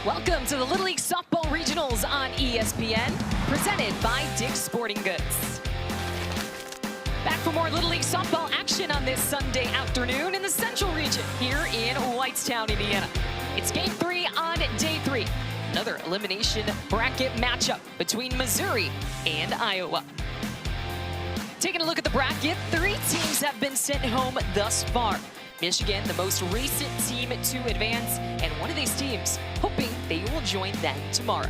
Welcome to the Little League Softball Regionals on ESPN, presented by Dick's Sporting Goods. Back for more Little League Softball action on this Sunday afternoon in the Central Region here in Whitestown, Indiana. It's Game 3 on Day 3. Another elimination bracket matchup between Missouri and Iowa. Taking a look at the bracket, 3 teams have been sent home thus far. Michigan, the most recent team to advance, and one of these teams hoping they will join them tomorrow.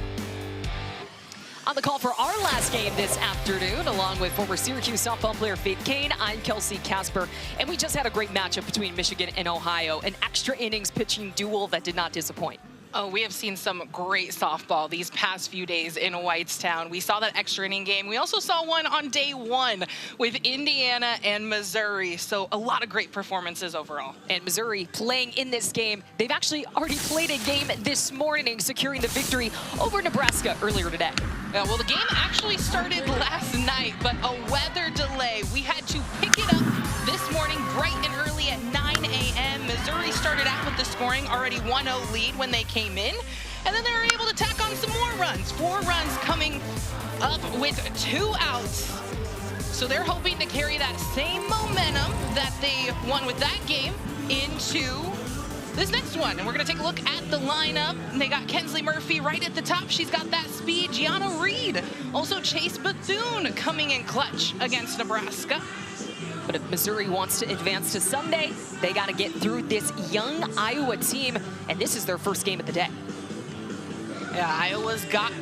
On the call for our last game this afternoon, along with former Syracuse softball player Faith Kane, I'm Kelsey Casper, and we just had a great matchup between Michigan and Ohio, an extra innings pitching duel that did not disappoint. Oh, we have seen some great softball these past few days in Whitestown. We saw that extra inning game. We also saw one on day 1 with Indiana and Missouri. So a lot of great performances overall. And Missouri playing in this game. They've actually already played a game this morning, securing the victory over Nebraska earlier today. Yeah, well, the game actually started last night, but a weather delay. We had to pick it up this morning bright and early at 9 a.m. Missouri started out with the scoring, already 1-0 lead when they came in, and then they were able to tack on some more runs. 4 runs coming up with 2 outs. So they're hoping to carry that same momentum that they won with that game into this next one. And we're going to take a look at the lineup. They got Kensley Murphy right at the top. She's got that speed. Gianna Reed. Also Chase Bethune coming in clutch against Nebraska. But if Missouri wants to advance to Sunday, they got to get through this young Iowa team, and this is their first game of the day. Yeah, Iowa's got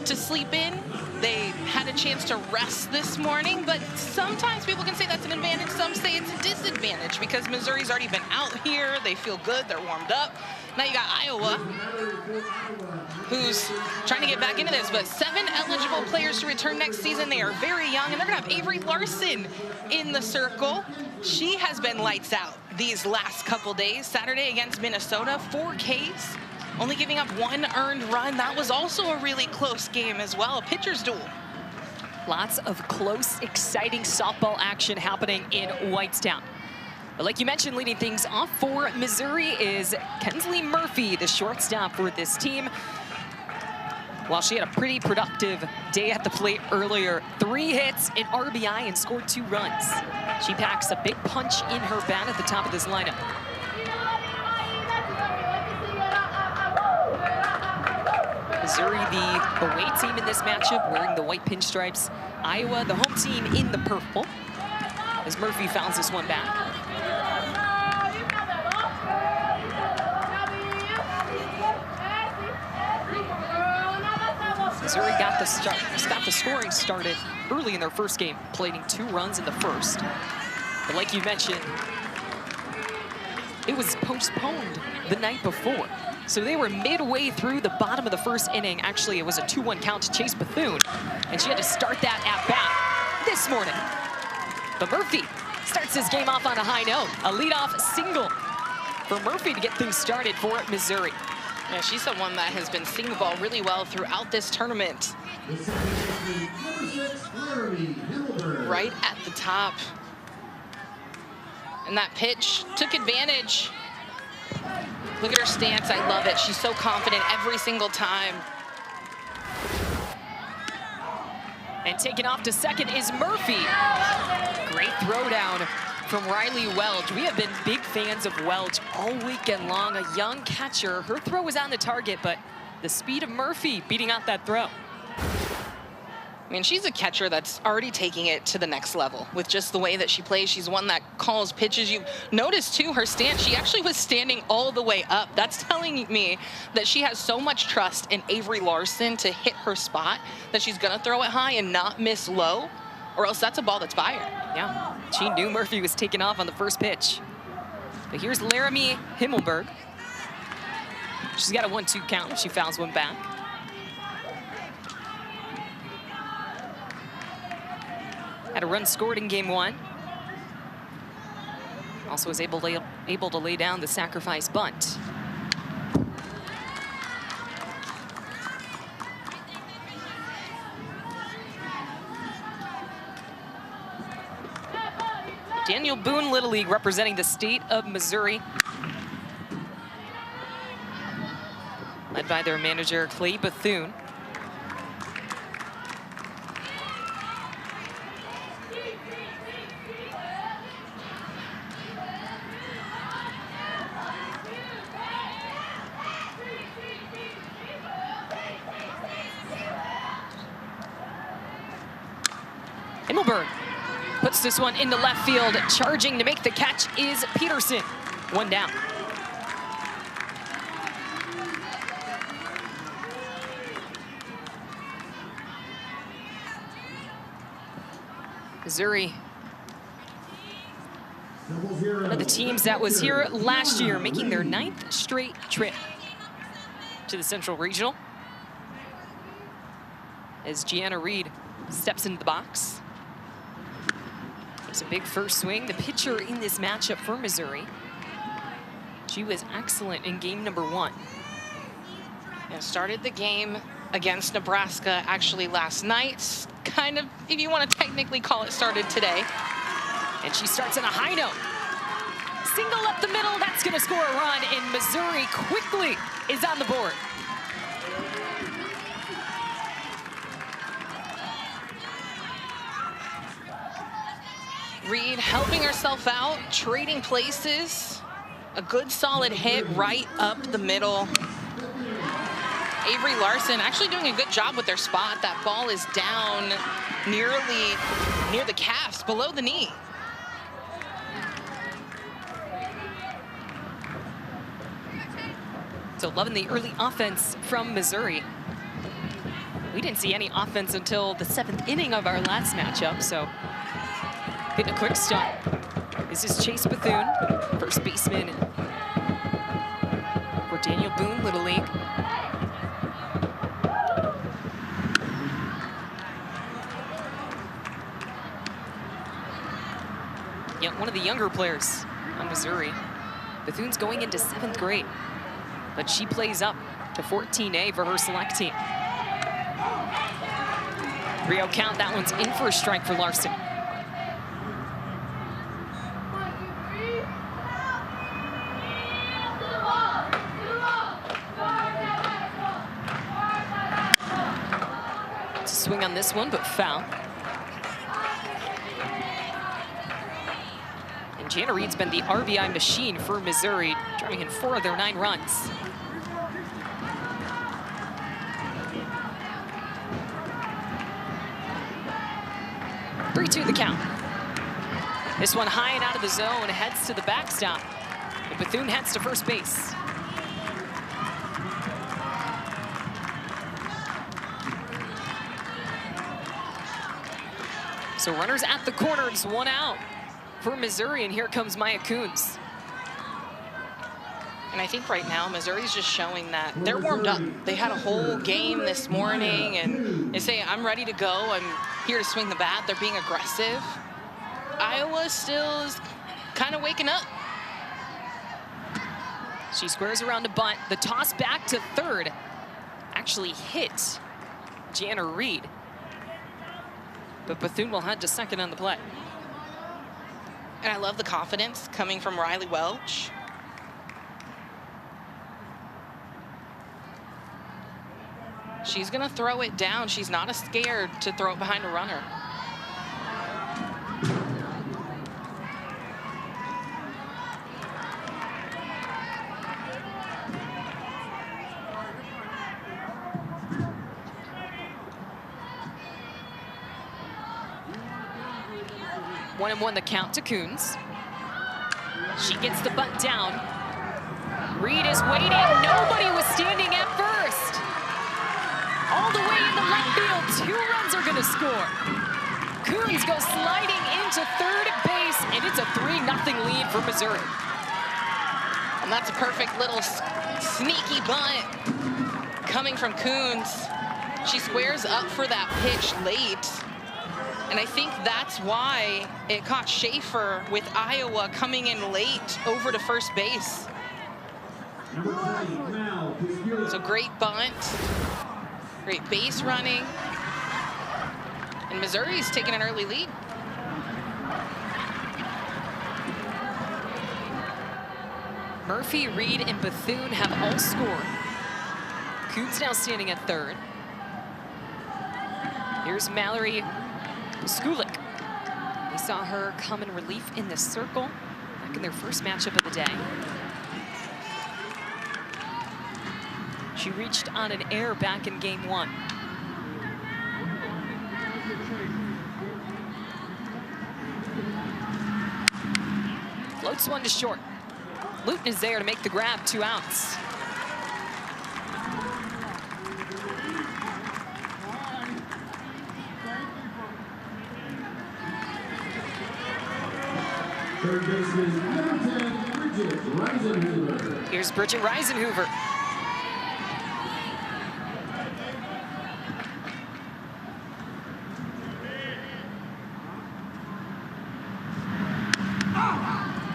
to sleep in. They had a chance to rest this morning, but sometimes people can say that's an advantage. Some say it's a disadvantage because Missouri's already been out here. They feel good. They're warmed up. Now you got Iowa, who's trying to get back into this, but 7 eligible players to return next season. They are very young, and they're going to have Avery Larson in the circle. She has been lights out these last couple days. Saturday against Minnesota, 4 Ks. Only giving up 1 earned run. That was also a really close game as well, a pitcher's duel. Lots of close, exciting softball action happening in Whitestown. But like you mentioned, leading things off for Missouri is Kensley Murphy, the shortstop for this team. While she had a pretty productive day at the plate earlier, 3 hits, an RBI, and scored 2 runs. She packs a big punch in her bat at the top of this lineup. Missouri, the away team in this matchup, wearing the white pinstripes. Iowa, the home team, in the purple, as Murphy fouls this one back. Missouri got the scoring started early in their first game, plating 2 runs in the first. But like you mentioned, it was postponed the night before. So they were midway through the bottom of the first inning. Actually, it was a 2-1 count to Chase Bethune, and she had to start that at bat this morning. But Murphy starts this game off on a high note. A leadoff single for Murphy to get things started for Missouri. Yeah, she's the one that has been seeing the ball really well throughout this tournament. Right at the top. And that pitch took advantage. Look at her stance, I love it. She's so confident every single time. And taking off to second is Murphy. Great throwdown from Riley Welch. We have been big fans of Welch all weekend long. A young catcher. Her throw was on the target, but the speed of Murphy beating out that throw. I mean, she's a catcher that's already taking it to the next level with just the way that she plays. She's one that calls pitches. You notice, too, her stance. She actually was standing all the way up. That's telling me that she has so much trust in Avery Larson to hit her spot that she's going to throw it high and not miss low, or else that's a ball that's by her. Yeah, she knew Murphy was taking off on the first pitch. But here's Laramie Himmelberg. She's got a 1-2 count. She fouls one back. Had a run scored in game 1. Also was able to lay down the sacrifice bunt. Daniel Boone Little League representing the state of Missouri. led by their manager, Clay Bethune. Himmelberg puts this one into left field. Charging to make the catch is Peterson. One down. Missouri, one of the teams that was here last year, making their 9th straight trip to the Central Regional. As Gianna Reed steps into the box. It's a big first swing. The pitcher in this matchup for Missouri. She was excellent in game number 1. And started the game against Nebraska actually last night. Kind of, if you want to technically call it, started today. And she starts on a high note. Single up the middle, that's gonna score a run, and Missouri quickly is on the board. Reed helping herself out, trading places. A good solid hit right up the middle. Avery Larson actually doing a good job with their spot. That ball is down nearly near the calves, below the knee. So loving the early offense from Missouri. We didn't see any offense until the 7th inning of our last matchup, so getting a quick start. This is Chase Bethune, first baseman for Daniel Boone, Little League. Yeah, one of the younger players on Missouri. Bethune's going into 7th grade, but she plays up to 14A for her select team. 3-0 count, that one's in for a strike for Larson. Swing on this one, but foul. And Gianna Reed's been the RBI machine for Missouri, driving in 4 of their 9 runs. Three-two the count. This one high and out of the zone, heads to the backstop. And Bethune heads to first base. So runners at the corner, it's 1 out for Missouri, and here comes Maya Coons. And I think right now, Missouri's just showing that they're warmed up. They had a whole game this morning, and they say, I'm ready to go. I'm here to swing the bat. They're being aggressive. Iowa still is kind of waking up. She squares around to bunt. The toss back to third actually hit Gianna Reed. But Bethune will head to second on the play. And I love the confidence coming from Riley Welch. She's gonna throw it down. She's not scared to throw it behind a runner. One and one the count to Coons. She gets the butt down. Reed is waiting. Nobody was standing at first. All the way into left field. 2 runs are going to score. Coons goes sliding into third base, and it's a 3-0 lead for Missouri. And that's a perfect little sneaky bunt coming from Coons. She squares up for that pitch late. And I think that's why it caught Schaefer with Iowa coming in late over to first base. So great bunt, great base running. And Missouri's taking an early lead. Murphy, Reed, and Bethune have all scored. Coons now standing at third. Here's Mallory Skulik. We saw her come in relief in the circle back in their first matchup of the day. She reached on an air back in game 1. Floats one to short. Luton is there to make the grab, 2 outs. Third baseman, number 10, Bridget Reisenhuber. Here's Bridget Reisenhuber.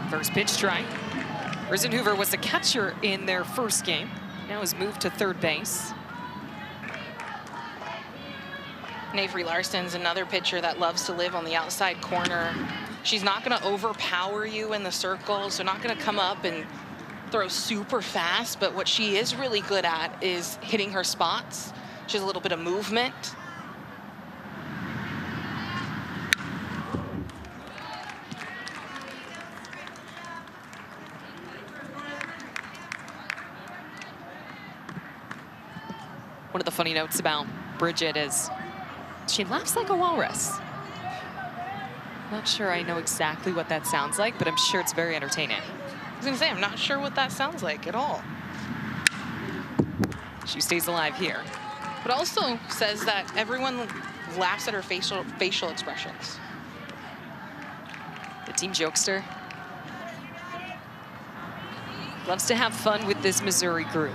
First pitch strike. Reisenhuber was the catcher in their first game. Now has moved to third base. And Avery Larson's another pitcher that loves to live on the outside corner. She's not going to overpower you in the circle, so not going to come up and throw super fast, but what she is really good at is hitting her spots. She has a little bit of movement. One of the funny notes about Bridget is she laughs like a walrus. Not sure I know exactly what that sounds like, but I'm sure it's very entertaining. I was gonna say, I'm not sure what that sounds like at all. She stays alive here. But also says that everyone laughs at her facial expressions. The team jokester loves to have fun with this Missouri group,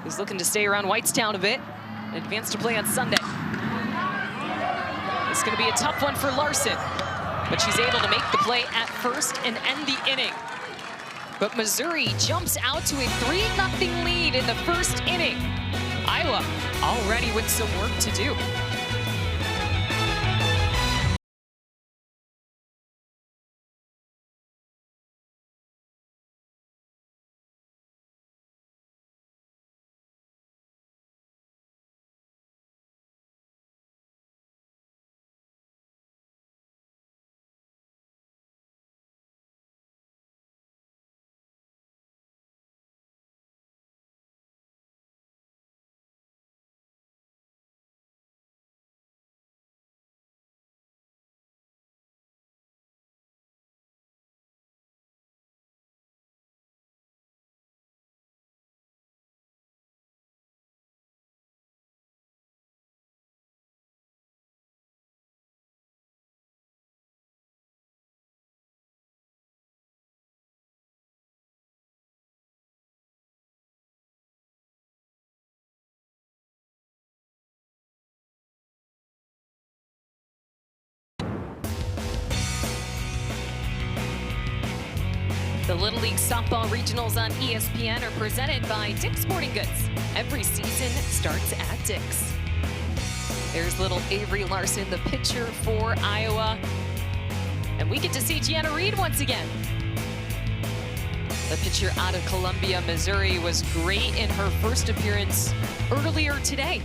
who's looking to stay around Whitestown a bit and advance to play on Sunday. It's going to be a tough one for Larson, but she's able to make the play at first and end the inning. But Missouri jumps out to a 3-0 lead in the first inning. Iowa already with some work to do. The Little League Softball Regionals on ESPN are presented by Dick's Sporting Goods. Every season starts at Dick's. There's little Avery Larson, the pitcher for Iowa. And we get to see Gianna Reed once again. The pitcher out of Columbia, Missouri, was great in her first appearance earlier today.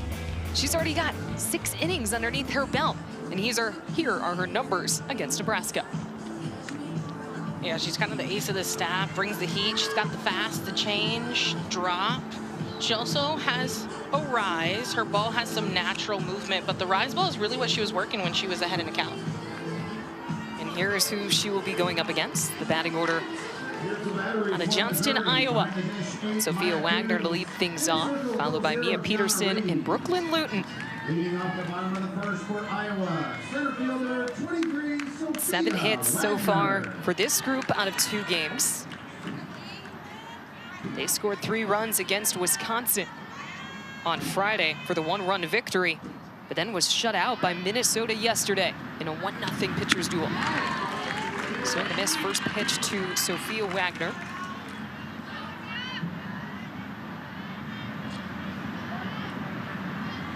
She's already got 6 innings underneath her belt. And here are her numbers against Nebraska. Yeah, she's kind of the ace of the staff, brings the heat. She's got the fast, the change, drop. She also has a rise. Her ball has some natural movement, but the rise ball is really what she was working when she was ahead in a count. And here's who she will be going up against. The batting order out of Johnston, Iowa. Sophia Wagner to lead things off, followed by Mia Peterson and Brooklyn Luton. Leading off the bottom of the first for Iowa, center fielder 23, Sophia. 7 hits so far for this group out of 2 games. They scored 3 runs against Wisconsin on Friday for the 1-run victory, but then was shut out by Minnesota yesterday in a 1-0 pitcher's duel. Swing and a miss, first pitch to Sophia Wagner.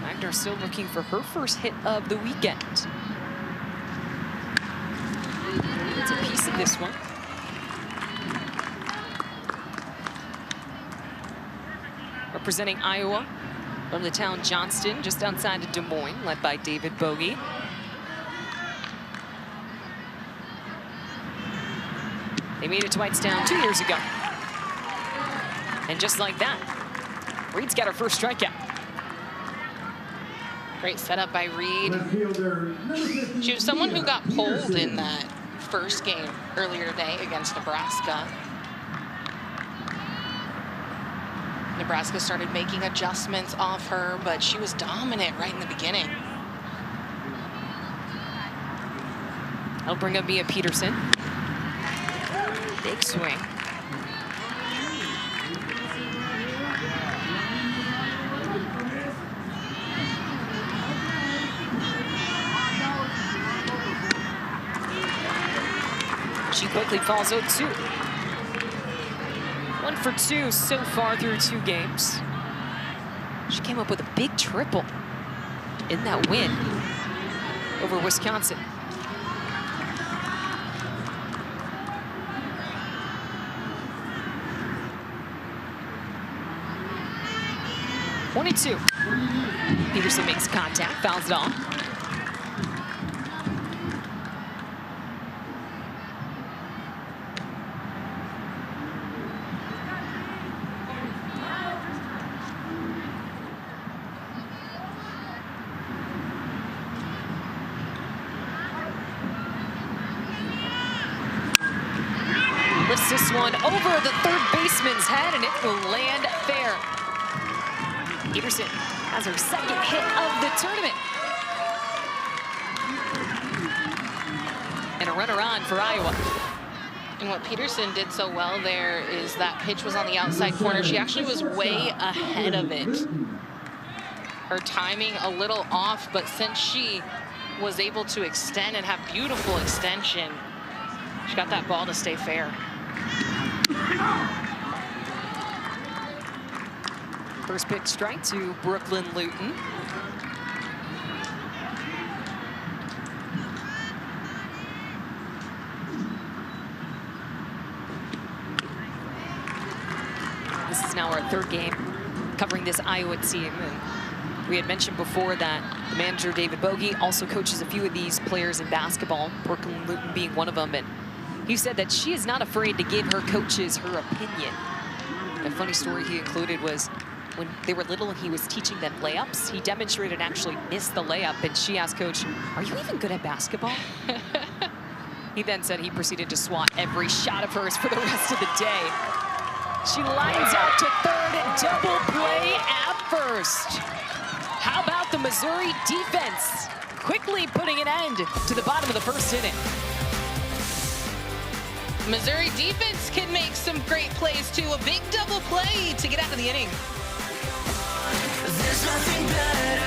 Wagner still looking for her first hit of the weekend. It's a piece of this one. representing Iowa from the town Johnston, just outside of Des Moines, led by David Bogie. They made it to Whitestown 2 years ago. And just like that, Reed's got her first strikeout. Great setup by Reed. She was someone who got pulled in that first game earlier today against Nebraska. Nebraska started making adjustments off her, but she was dominant right in the beginning. That'll bring up Mia Peterson. Big swing. She quickly falls 0-2. 1 for 2 so far through 2 games. She came up with a big triple in that win over Wisconsin. .22. Peterson makes contact, fouls it off. Lifts this one over the third baseman's head, and it will land fair. Peterson has her second hit of the tournament. And a runner on for Iowa. And what Peterson did so well there is that pitch was on the outside corner. She actually was way ahead of it. Her timing a little off, but since she was able to extend and have beautiful extension, she got that ball to stay fair. First pitch strike to Brooklyn Luton. This is now our third game covering this Iowa team. And we had mentioned before that the manager, David Bogie, also coaches a few of these players in basketball, Brooklyn Luton being one of them. And he said that she is not afraid to give her coaches her opinion. A funny story he included was when they were little and he was teaching them layups. He demonstrated and actually missed the layup, and she asked Coach, "Are you even good at basketball?" He then said he proceeded to swat every shot of hers for the rest of the day. She lines out to third and double play at first. How about the Missouri defense quickly putting an end to the bottom of the first inning? Missouri defense can make some great plays too. A big double play to get out of the inning. There's nothing better.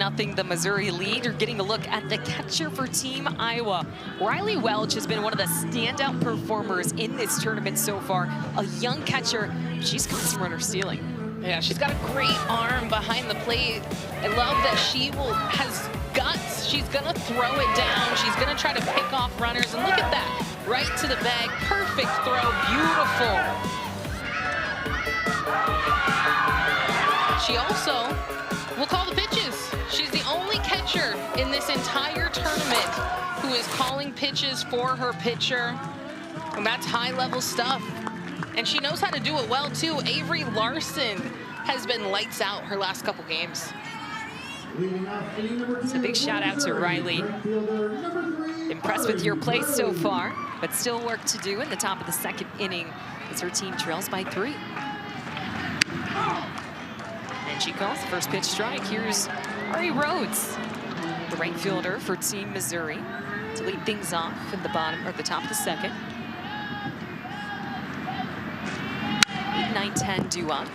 1-0 the Missouri lead. You're getting a look at the catcher for Team Iowa. Riley Welch has been one of the standout performers in this tournament so far. A young catcher, she's got some runner stealing. Yeah, she's got a great arm behind the plate. I love that she has guts. She's gonna throw it down. She's gonna try to pick off runners. And look at that, right to the bag. Perfect throw, beautiful. She also will call the pitches. She's the only catcher in this entire tournament who is calling pitches for her pitcher. And that's high-level stuff. And she knows how to do it well, too. Avery Larson has been lights out her last couple games. It's a big shout out to Riley. Impressed with your play so far, but still work to do in the top of the second inning as her team trails by 3. And she calls the first pitch strike. Here's Ari Rhodes, the right fielder for Team Missouri, to lead things off in the bottom or the top of the second. 8-9-10 due up.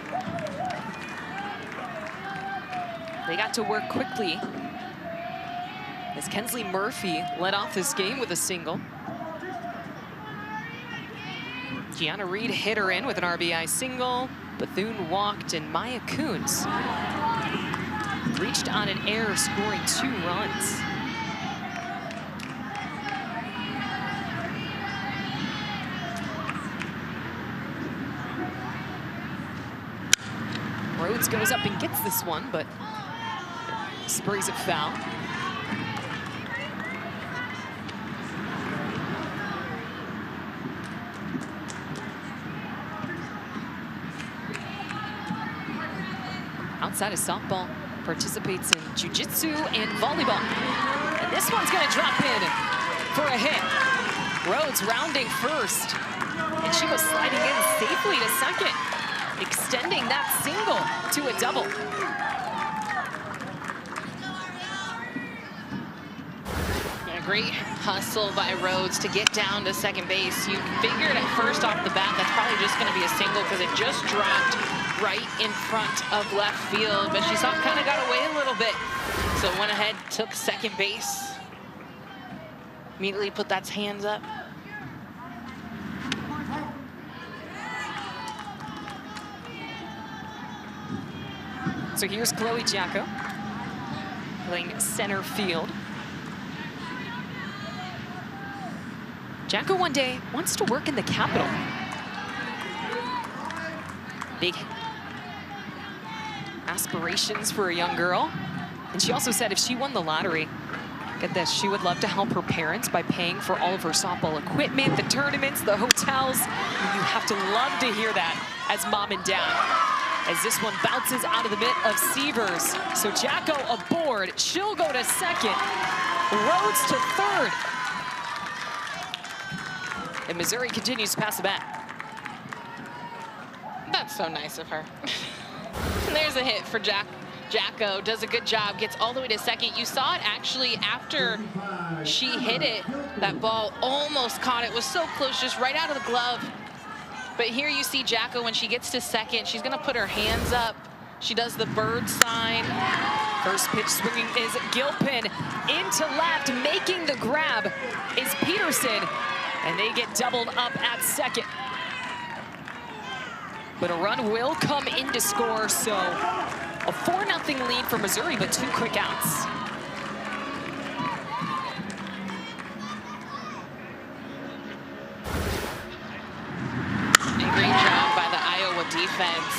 They got to work quickly as Kensley Murphy led off this game with a single. Gianna Reed hit her in with an RBI single. Bethune walked, and Maya Coons reached on an error, scoring 2 runs. Rhodes goes up and gets this one, but sprays it foul. Outside of softball, participates in jiu-jitsu and volleyball. And this one's gonna drop in for a hit. Rhodes rounding first, and she was sliding in safely to second, extending that single to a double. A great hustle by Rhodes to get down to second base. You figured at first off the bat that's probably just going to be a single because it just dropped right in front of left field, but she kind of got away a little bit. So went ahead, took second base. Immediately put that hands up. So here's Chloe Jacko playing center field. Jacko one day wants to work in the Capitol. Big aspirations for a young girl. And she also said if she won the lottery, get this, she would love to help her parents by paying for all of her softball equipment, the tournaments, the hotels. And you have to love to hear that as mom and dad. As this one bounces out of the mitt of Severs. So Jacko aboard, she'll go to second. Rhodes to third. And Missouri continues to pass the bat. That's so nice of her. And there's a hit for Jacko, does a good job, gets all the way to second. You saw it actually after she hit it. That ball almost caught it, was so close, just right out of the glove. But here you see Jacko, when she gets to second, she's gonna put her hands up. She does the bird sign. First pitch swinging is Gilpin into left, making the grab is Peterson, and they get doubled up at second. But a run will come in to score, so a 4-0 lead for Missouri, but 2 quick outs. And great job by the Iowa defense.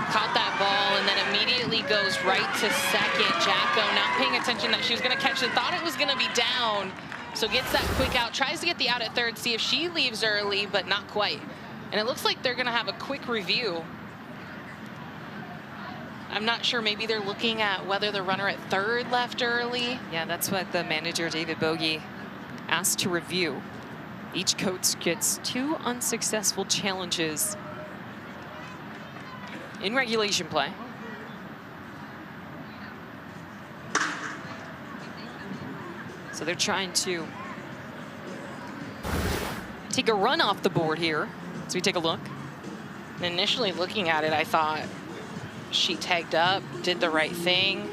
Caught that ball and then immediately goes right to second. Jacko not paying attention that she was gonna catch it, thought it was gonna be down. So gets that quick out, tries to get the out at third, see if she leaves early, but not quite. And it looks like they're gonna have a quick review. I'm not sure, maybe they're looking at whether the runner at third left early. Yeah, that's what the manager, David Bogey, asked to review. Each coach gets 2 unsuccessful challenges in regulation play. So they're trying to take a run off the board here. So we take a look. Initially looking at it, I thought she tagged up, did the right thing.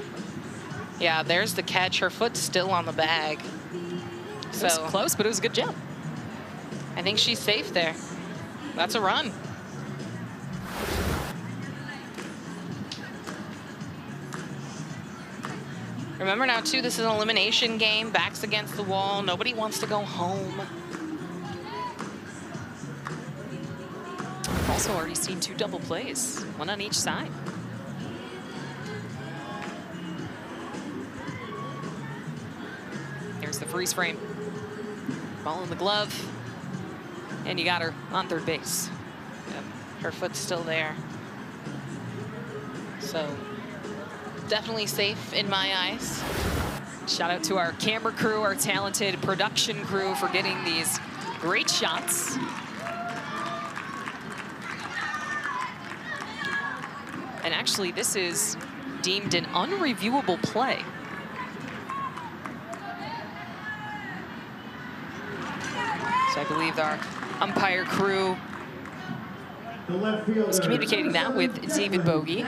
Yeah, there's the catch. Her foot's still on the bag. It was close, but it was a good jump. I think she's safe there. That's a run. Remember now, too, this is an elimination game. Backs against the wall. Nobody wants to go home. We've also already seen 2 double plays, 1 on each side. Here's the freeze frame. Ball in the glove. And you got her on third base. Yep. Her foot's still there. So definitely safe in my eyes. Shout out to our camera crew, our talented production crew for getting these great shots. And actually, this is deemed an unreviewable play. So I believe our umpire crew was communicating that with David Bogey.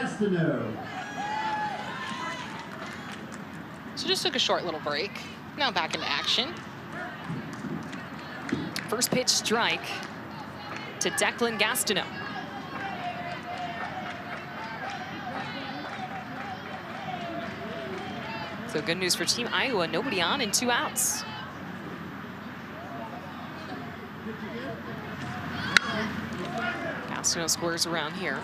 So just took a short little break. Now back into action. First pitch strike to Declan Gastineau. So good news for Team Iowa, nobody on and 2 outs. Gastineau squares around here.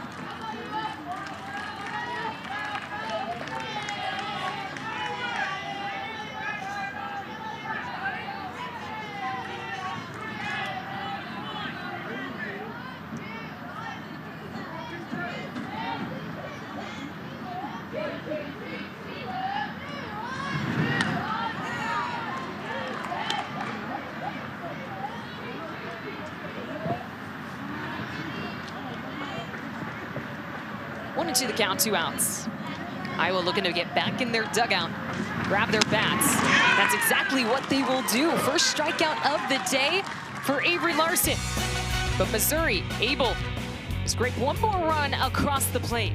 One and 2 the count, 2 outs. Iowa looking to get back in their dugout, grab their bats. That's exactly what they will do. First strikeout of the day for Avery Larson. But Missouri able to scrape one more run across the plate.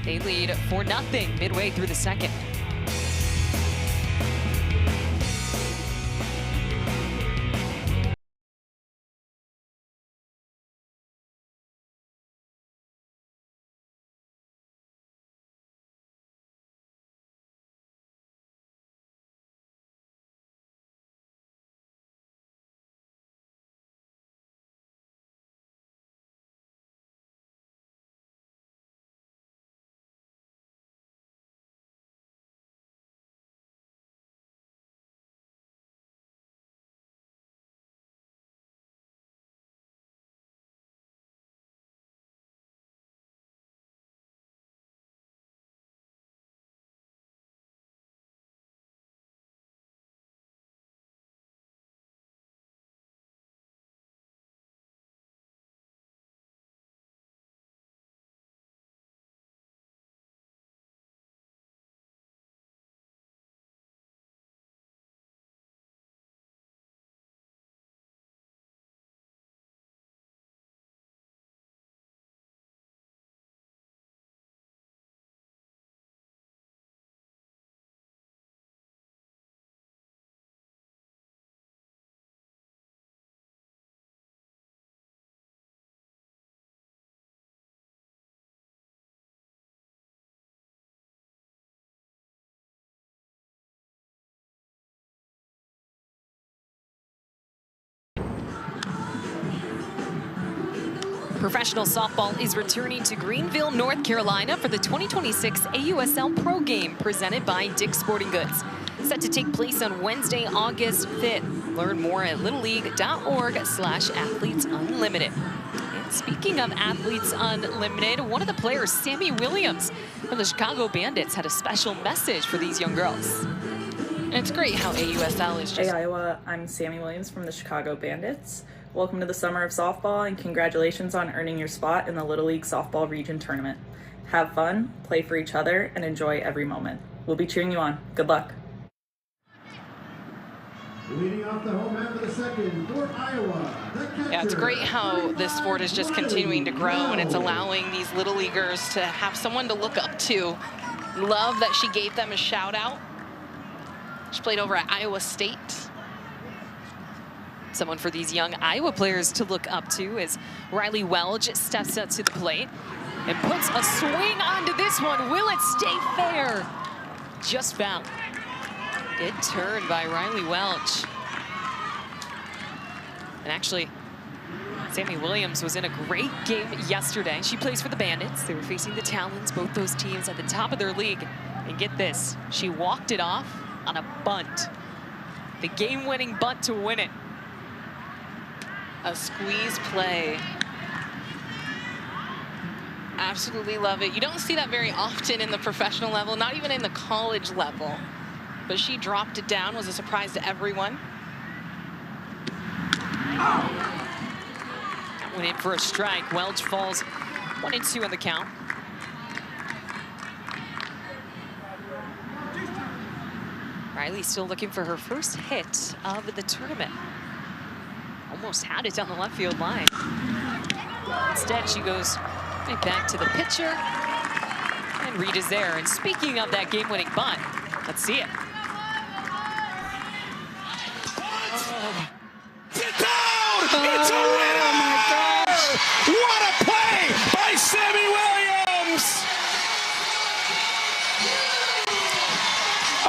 They lead 4-0 midway through the second. Professional softball is returning to Greenville, North Carolina for the 2026 AUSL Pro Game presented by Dick's Sporting Goods. Set to take place on Wednesday, August 5th. Learn more at littleleague.org/athletesunlimited. And speaking of Athletes Unlimited, one of the players, Sammy Williams from the Chicago Bandits, had a special message for these young girls. And it's great how AUSL is just... Hey Iowa, I'm Sammy Williams from the Chicago Bandits. Welcome to the Summer of Softball and congratulations on earning your spot in the Little League Softball Region Tournament. Have fun, play for each other, and enjoy every moment. We'll be cheering you on. Good luck. Leading off the home half of the second for Iowa. Yeah, it's great how this sport is just continuing to grow and it's allowing these Little Leaguers to have someone to look up to. Love that she gave them a shout out She played over at Iowa State. Someone for these young Iowa players to look up to as Riley Welch steps up to the plate and puts a swing onto this one. Will it stay fair? Just fouled. Good turn by Riley Welch. And actually, Sammy Williams was in a great game yesterday. She plays for the Bandits. They were facing the Talons, both those teams at the top of their league. And get this, she walked it off on a bunt. The game-winning bunt to win it. A squeeze play. Absolutely love it. You don't see that very often in the professional level, not even in the college level. But she dropped it down, was a surprise to everyone. That went in for a strike. Welch falls 1-2 on the count. Riley still looking for her first hit of the tournament. Almost had it down the left field line. Instead, she goes right back to the pitcher. And Reed is there. And speaking of that game-winning bunt, let's see it. Get down! It's a winner! Oh my gosh! What a play by Sammy Williams!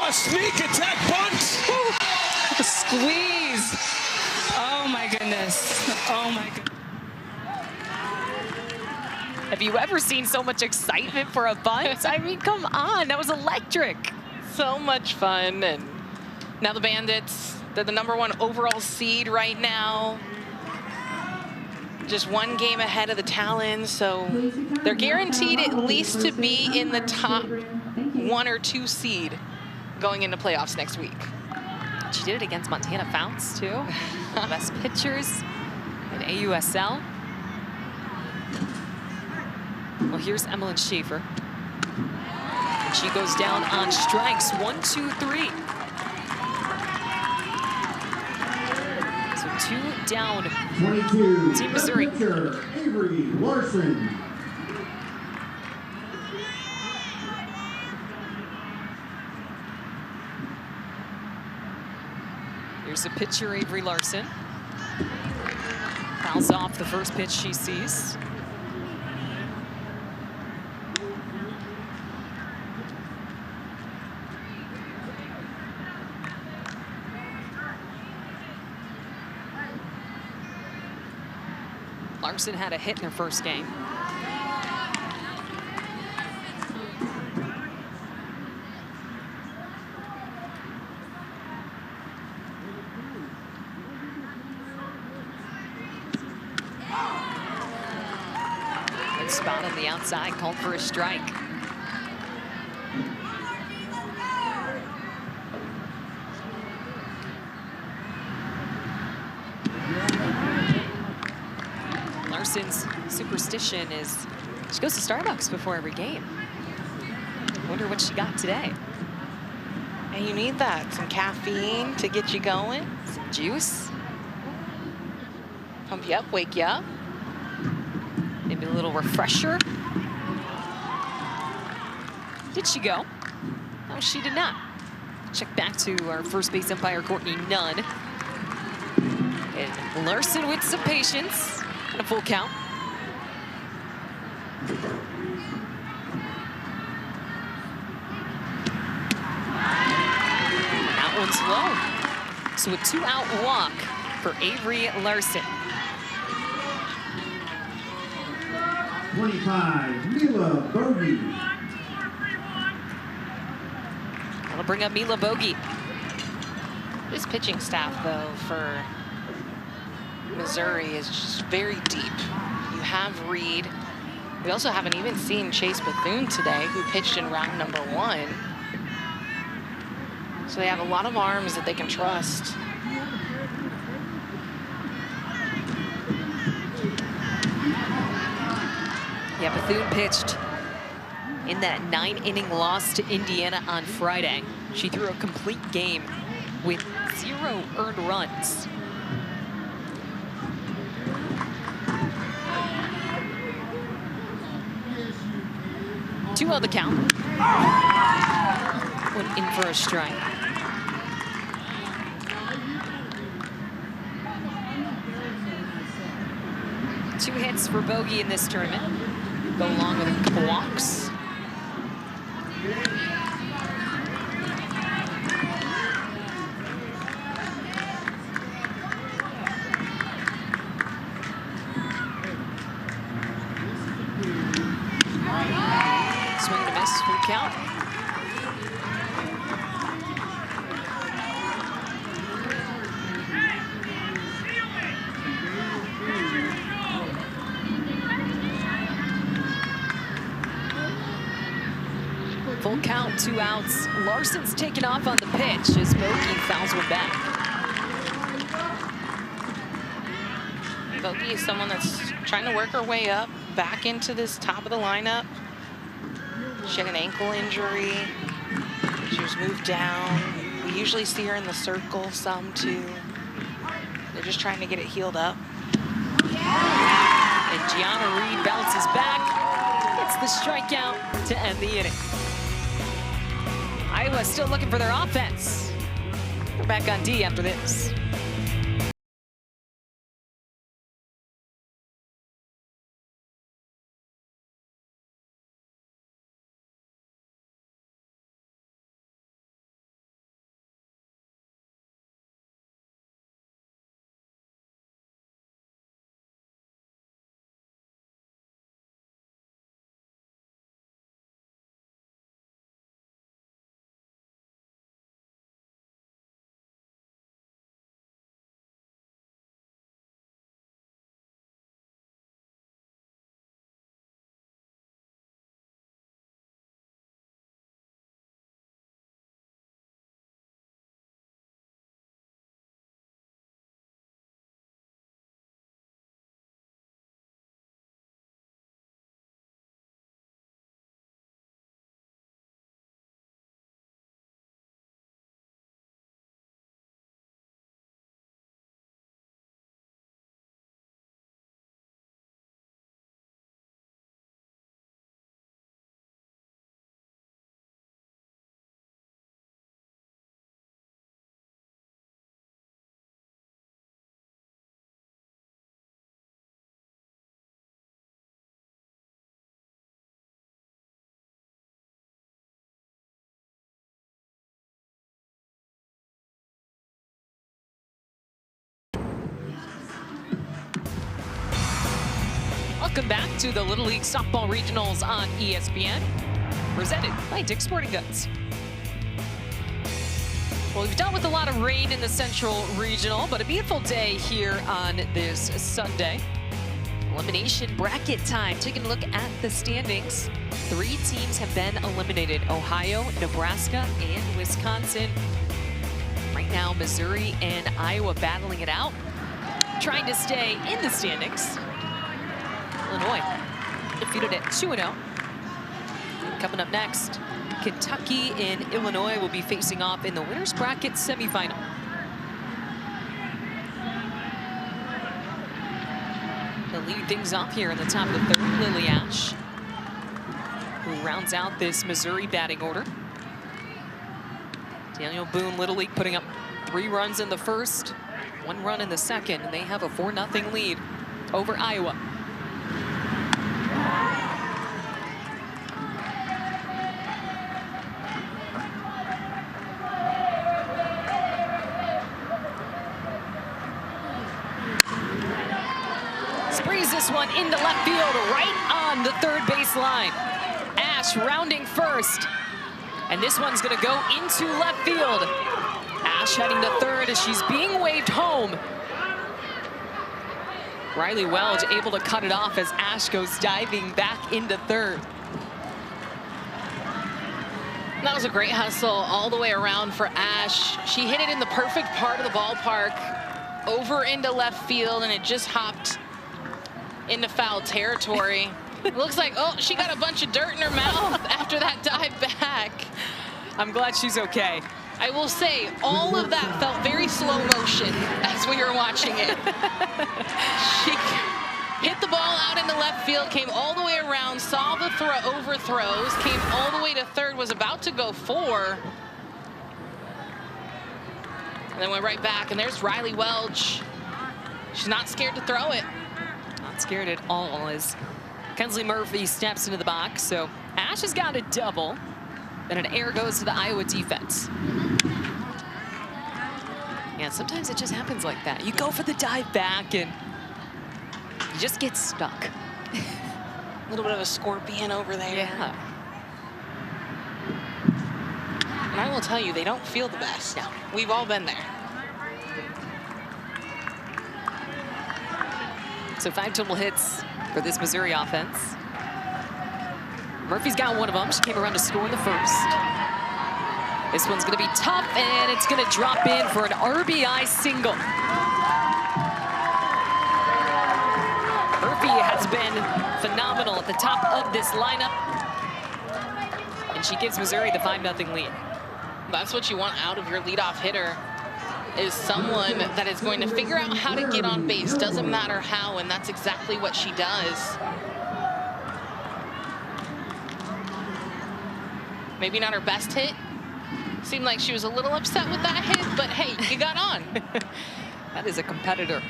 A sneak attack bunt! A squeeze! Oh my goodness! Oh my goodness! Have you ever seen so much excitement for a bunt? I mean, come on, that was electric. So much fun. And now the Bandits, they're the #1 overall seed right now. Just one game ahead of the Talons, so they're guaranteed at least to be in the top 1 or 2 seed going into playoffs next week. She did it against Montana Founts, too. Best pitchers in AUSL. Well, here's Emmeline Schaefer. And she goes down on strikes. 1, 2, 3. So 2 down. 22. Team Missouri. Pitcher, Avery Larson. Here's the pitcher, Avery Larson. Fouls off the first pitch she sees. Larson had a hit in her first game. Good spot on the outside, called for a strike. Larson's superstition is she goes to Starbucks before every game. Wonder what she got today. And you need that, some caffeine to get you going. Some juice. Pump you up, wake you up. Maybe a little refresher. Did she go? No, she did not. Check back to our first base umpire, Courtney Nunn. And Larson with some patience. And a full count. That one's low. So a 2-out walk for Avery Larson. 25, Mila Bogey. That'll bring up Mila Bogey. This pitching staff, though, for Missouri is just very deep. You have Reed. We also haven't even seen Chase Bethune today, who pitched in round #1. So they have a lot of arms that they can trust. Yeah, Bethune pitched in that 9-inning loss to Indiana on Friday. She threw a complete game with 0 earned runs. Two on the count. Went in for a strike. 2 hits for bogey in this tournament. Go along with a couple walks. Swing and a miss, full count. Full count, 2 outs. Larson's taken off on the pitch as Bogey fouls one back. Bogey is someone that's trying to work her way up, back into this top of the lineup. She had an ankle injury. She was moved down. We usually see her in the circle some too. They're just trying to get it healed up. And Gianna Reed bounces back. Gets the strikeout to end the inning. Iowa still looking for their offense. We're back on D after this. Welcome back to the Little League Softball Regionals on ESPN, presented by Dick's Sporting Goods. Well, we've dealt with a lot of rain in the Central Regional, but a beautiful day here on this Sunday. Elimination bracket time. Taking a look at the standings. 3 teams have been eliminated: Ohio, Nebraska, and Wisconsin. Right now, Missouri and Iowa battling it out, trying to stay in the standings. Illinois defeated at 2-0. Coming up next, Kentucky and Illinois will be facing off in the winner's bracket semifinal. To lead things off here in the top of the 3rd, Lily Ash, who rounds out this Missouri batting order. Daniel Boone, Little League, putting up 3 runs in the first, 1 run in the second, and they have a 4-0 lead over Iowa. Sprees this one into left field, right on the 3rd base line. Ash rounding first, and this one's gonna go into left field. Ash heading to 3rd as she's being waved home. Riley Welch able to cut it off as Ash goes diving back into 3rd. That was a great hustle all the way around for Ash. She hit it in the perfect part of the ballpark, over into left field, and it just hopped into foul territory. It looks like, oh, she got a bunch of dirt in her mouth after that dive back. I'm glad she's okay. I will say, all of that felt very slow motion as we were watching it. She hit the ball out into left field, came all the way around, saw the overthrows, came all the way to 3rd, was about to go 4. And then went right back, and there's Riley Welch. She's not scared to throw it. not scared at all as Kensley Murphy steps into the box. So Ash has got a double. Then an air goes to the Iowa defense. Yeah, sometimes it just happens like that. You go for the dive back and you just get stuck. A little bit of a scorpion over there. Yeah. And I will tell you, they don't feel the best. No. We've all been there. So 5 total hits for this Missouri offense. Murphy's got one of them. She came around to score in the first. This one's going to be tough, and it's going to drop in for an RBI single. Murphy has been phenomenal at the top of this lineup, and she gives Missouri the 5-0 lead. That's what you want out of your leadoff hitter, is someone that is going to figure out how to get on base. Doesn't matter how, and that's exactly what she does. Maybe not her best hit. Seemed like she was a little upset with that hit, but hey, you got on. That is a competitor.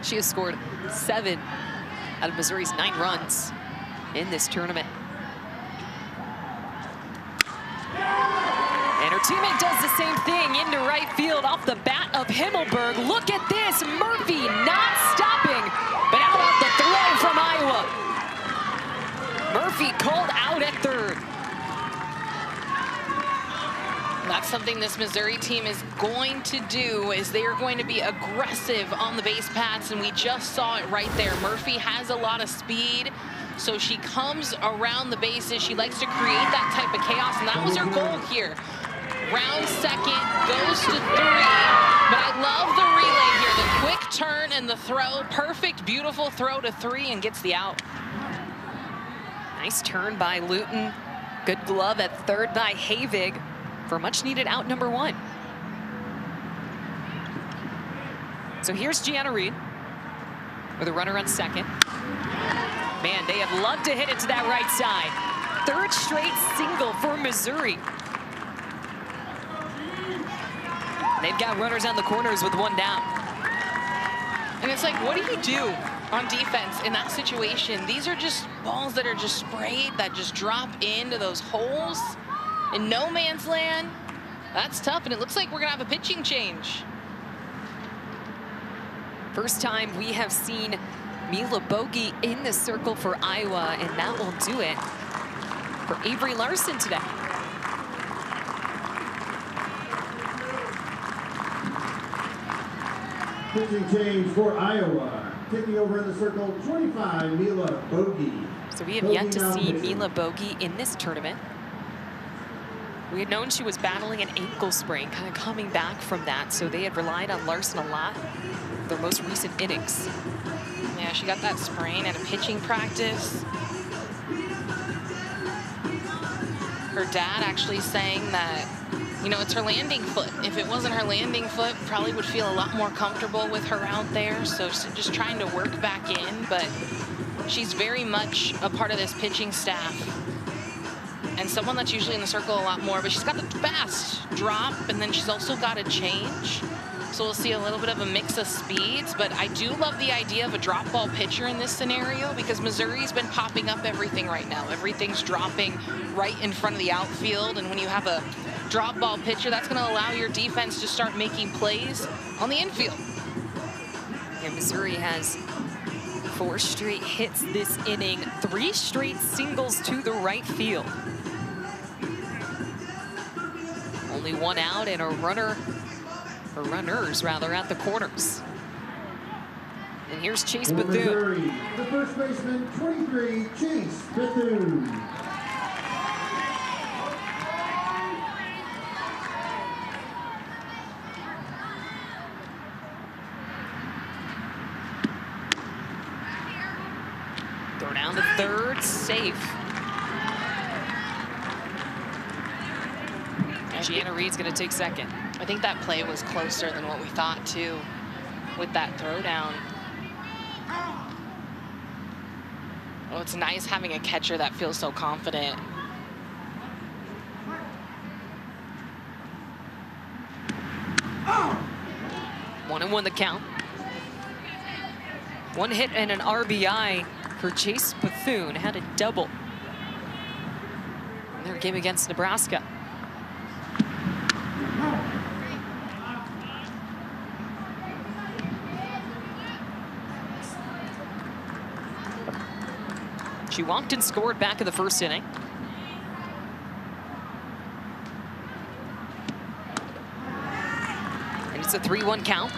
She has scored 7 out of Missouri's 9 runs in this tournament. And her teammate does the same thing into right field off the bat of Himmelberg. Look at this, Murphy not stopping, but out off the throw from Iowa. Murphy called out at third. That's something this Missouri team is going to do, is they are going to be aggressive on the base paths, and we just saw it right there. Murphy has a lot of speed, so she comes around the bases. She likes to create that type of chaos, and that was her goal here. Round second, goes to 3, but I love the relay here. The quick turn and the throw, perfect, beautiful throw to 3 and gets the out. Nice turn by Luton. Good glove at third by Havig for much needed out number 1. So here's Gianna Reed with a runner on second. Man, they have loved to hit it to that right side. 3rd straight single for Missouri. They've got runners on the corners with 1 down. And it's like, what do you do on defense in that situation? These are just balls that are just sprayed, that just drop into those holes. In no man's land. That's tough, and it looks like we're gonna have a pitching change. First time we have seen Mila Bogie in the circle for Iowa, and that will do it for Avery Larson today. Pitching change for Iowa. Taking over in the circle, 25, Mila Bogie. So we have yet to see Mila Bogie in this tournament. We had known she was battling an ankle sprain, kind of coming back from that, so they had relied on Larson a lot for their most recent innings. Yeah, she got that sprain at a pitching practice. Her dad actually saying that, you know, it's her landing foot. If it wasn't her landing foot, probably would feel a lot more comfortable with her out there. So just trying to work back in, but she's very much a part of this pitching staff. And someone that's usually in the circle a lot more, but she's got the fast drop, and then she's also got a change. So we'll see a little bit of a mix of speeds, but I do love the idea of a drop ball pitcher in this scenario, because Missouri's been popping up everything right now. Everything's dropping right in front of the outfield, and when you have a drop ball pitcher, that's gonna allow your defense to start making plays on the infield. And Missouri has 4 straight hits this inning, 3 straight singles to the right field. Only 1 out and a runner, or runners rather, at the corners. And here's Chase Bethune. Missouri, the first baseman, 23, Chase Bethune. Throw down to third, safe. Gianna Reed's gonna take second. I think that play was closer than what we thought too, with that throwdown. Oh, it's nice having a catcher that feels so confident. Oh. 1-1 the count. One hit and an RBI for Chase Bethune. Had a double in their game against Nebraska. She walked and scored back in the first inning. And it's a 3-1 count.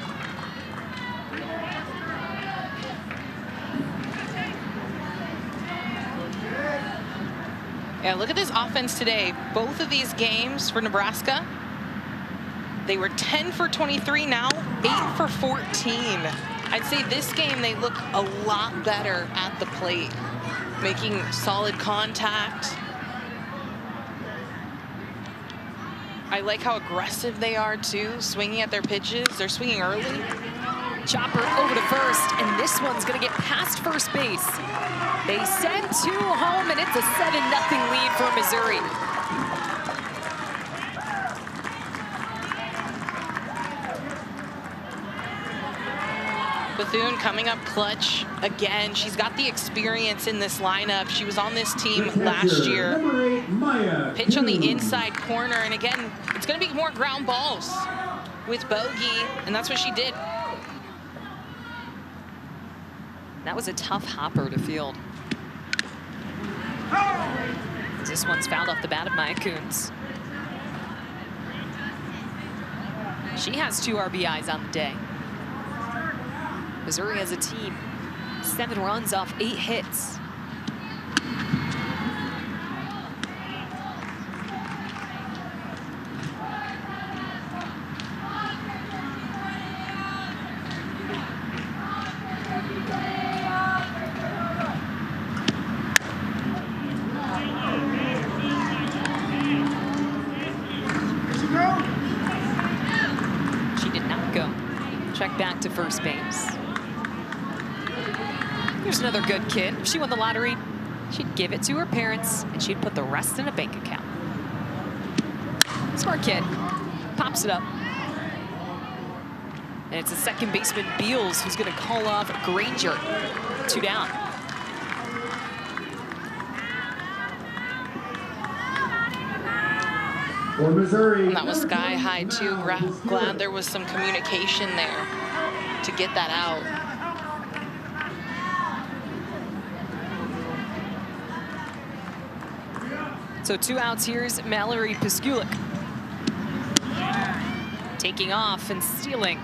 Yeah, look at this offense today. Both of these games for Nebraska, they were 10 for 23 now, 8 for 14. I'd say this game they look a lot better at the plate, making solid contact. I like how aggressive they are too, swinging at their pitches. They're swinging early. Chopper over to first, and this one's gonna get past first base. They send two home, and it's a 7-0 lead for Missouri. Bethune coming up clutch again. She's got the experience in this lineup. She was on this team last year. Number 8, Maya. Pitch on the inside corner, and again, it's gonna be more ground balls with bogey, and that's what she did. That was a tough hopper to field. This one's fouled off the bat of Maya Coons. She has 2 RBIs on the day. Missouri as a team, 7 runs off 8 hits. She did not go. Check back to first base. Here's another good kid. If she won the lottery, she'd give it to her parents, and she'd put the rest in a bank account. Smart kid. Pops it up. And it's the second baseman, Beals, who's going to call off Granger. 2 down. For Missouri. And that was sky high too. Glad there was some communication there to get that out. So 2 outs. Here's Mallory Piskulik. Taking off and stealing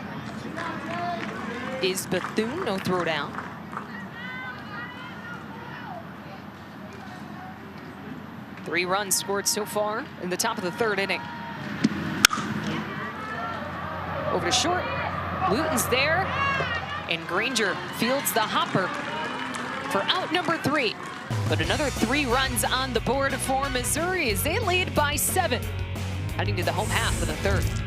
is Bethune. No throw down. Three runs scored so far in the top of the 3rd inning. Over to short. Luton's there. And Granger fields the hopper for out number 3. But another 3 runs on the board for Missouri as they lead by 7. Heading to the home half of the 3rd.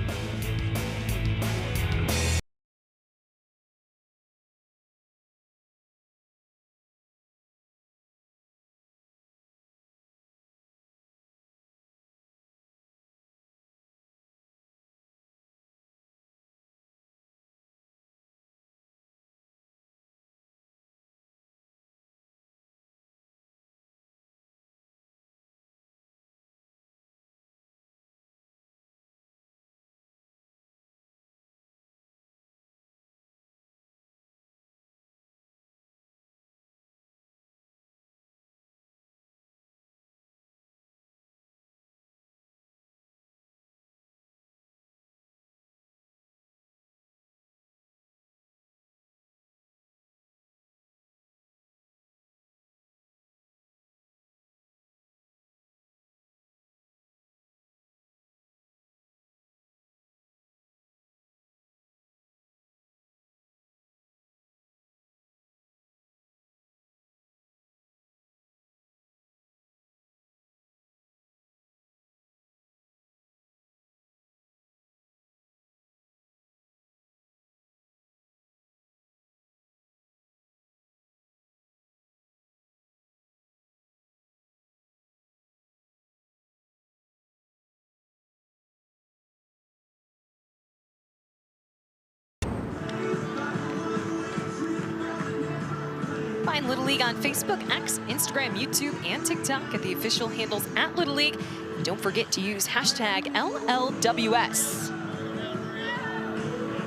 Find Little League on Facebook, X, Instagram, YouTube, and TikTok at the official handles at Little League. And don't forget to use hashtag LLWS.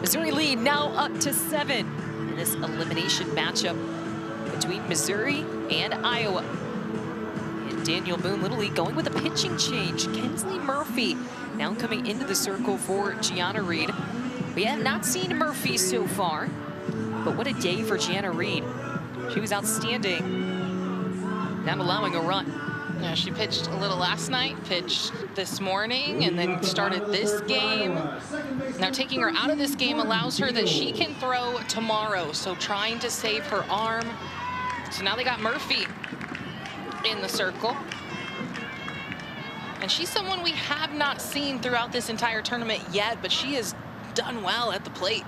Missouri lead now up to 7 in this elimination matchup between Missouri and Iowa. And Daniel Boone, Little League, going with a pitching change. Kinsley Murphy now coming into the circle for Gianna Reed. We have not seen Murphy so far, but what a day for Gianna Reed. She was outstanding, not allowing a run. Yeah, she pitched a little last night, pitched this morning, and then started this game. Now taking her out of this game allows her that she can throw tomorrow, so trying to save her arm. So now they got Murphy in the circle. And she's someone we have not seen throughout this entire tournament yet, but she has done well at the plate.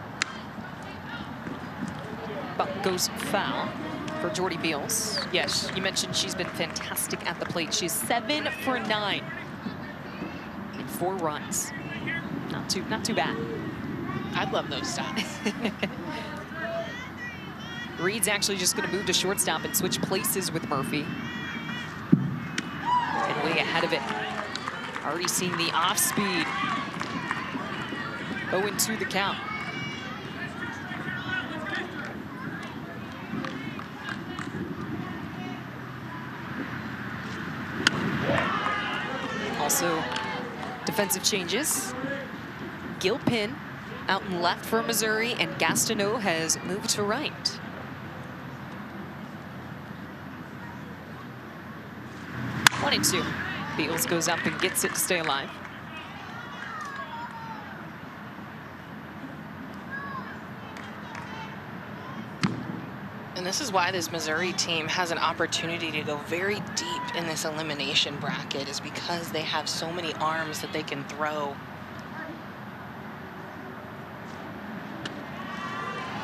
Buck goes foul for Jordy Beals. Yes, you mentioned she's been fantastic at the plate. She's 7 for 9 and 4 runs. Not too bad. I love those stats. Reed's actually just going to move to shortstop and switch places with Murphy. And way ahead of it. Already seeing the off speed. 0-2 the count. Also, defensive changes. Gilpin out in left for Missouri, and Gastineau has moved to right. One and 2. Beals goes up and gets it to stay alive. And this is why this Missouri team has an opportunity to go very deep in this elimination bracket, is because they have so many arms that they can throw.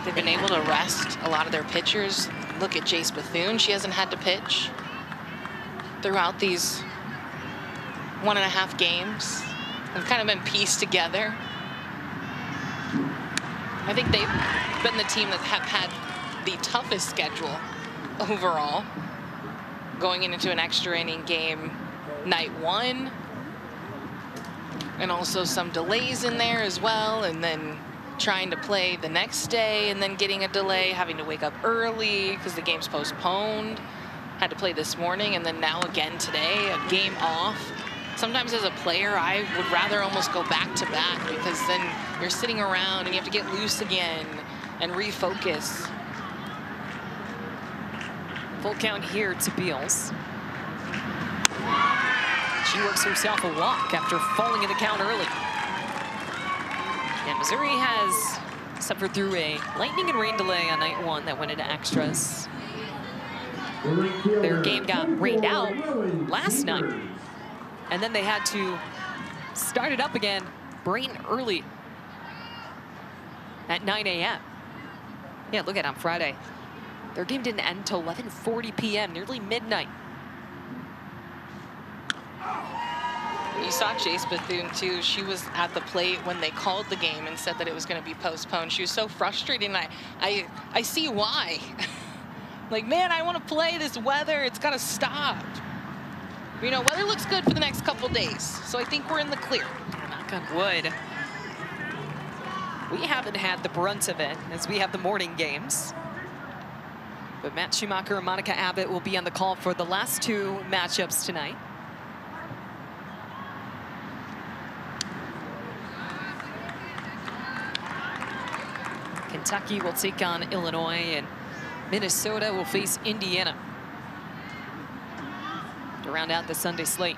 They've been able to rest a lot of their pitchers. Look at Jace Bethune. She hasn't had to pitch throughout these 1.5 games. They've kind of been pieced together. I think they've been the team that have had the toughest schedule overall, going into an extra inning game night 1, and also some delays in there as well, and then trying to play the next day and then getting a delay, having to wake up early because the game's postponed. Had to play this morning, and then now again today, a game off. Sometimes as a player, I would rather almost go back to back, because then you're sitting around and you have to get loose again and refocus. Full count here to Beals. She works herself a walk after falling in the count early. And Missouri has suffered through a lightning and rain delay on night 1 that went into extras. Their game got rained out last night, and then they had to start it up again bright and early at 9 a.m. Yeah, look at it, on Friday. Their game didn't end until 11:40 p.m., nearly midnight. You saw Jace Bethune too. She was at the plate when they called the game and said that it was going to be postponed. She was so frustrated, and I see why. Like, man, I want to play this weather. It's got to stop. You know, weather looks good for the next couple days, so I think we're in the clear. Knock on wood. We haven't had the brunt of it, as we have the morning games. But Matt Schumacher and Monica Abbott will be on the call for the last 2 matchups tonight. Kentucky will take on Illinois, and Minnesota will face Indiana to round out the Sunday slate.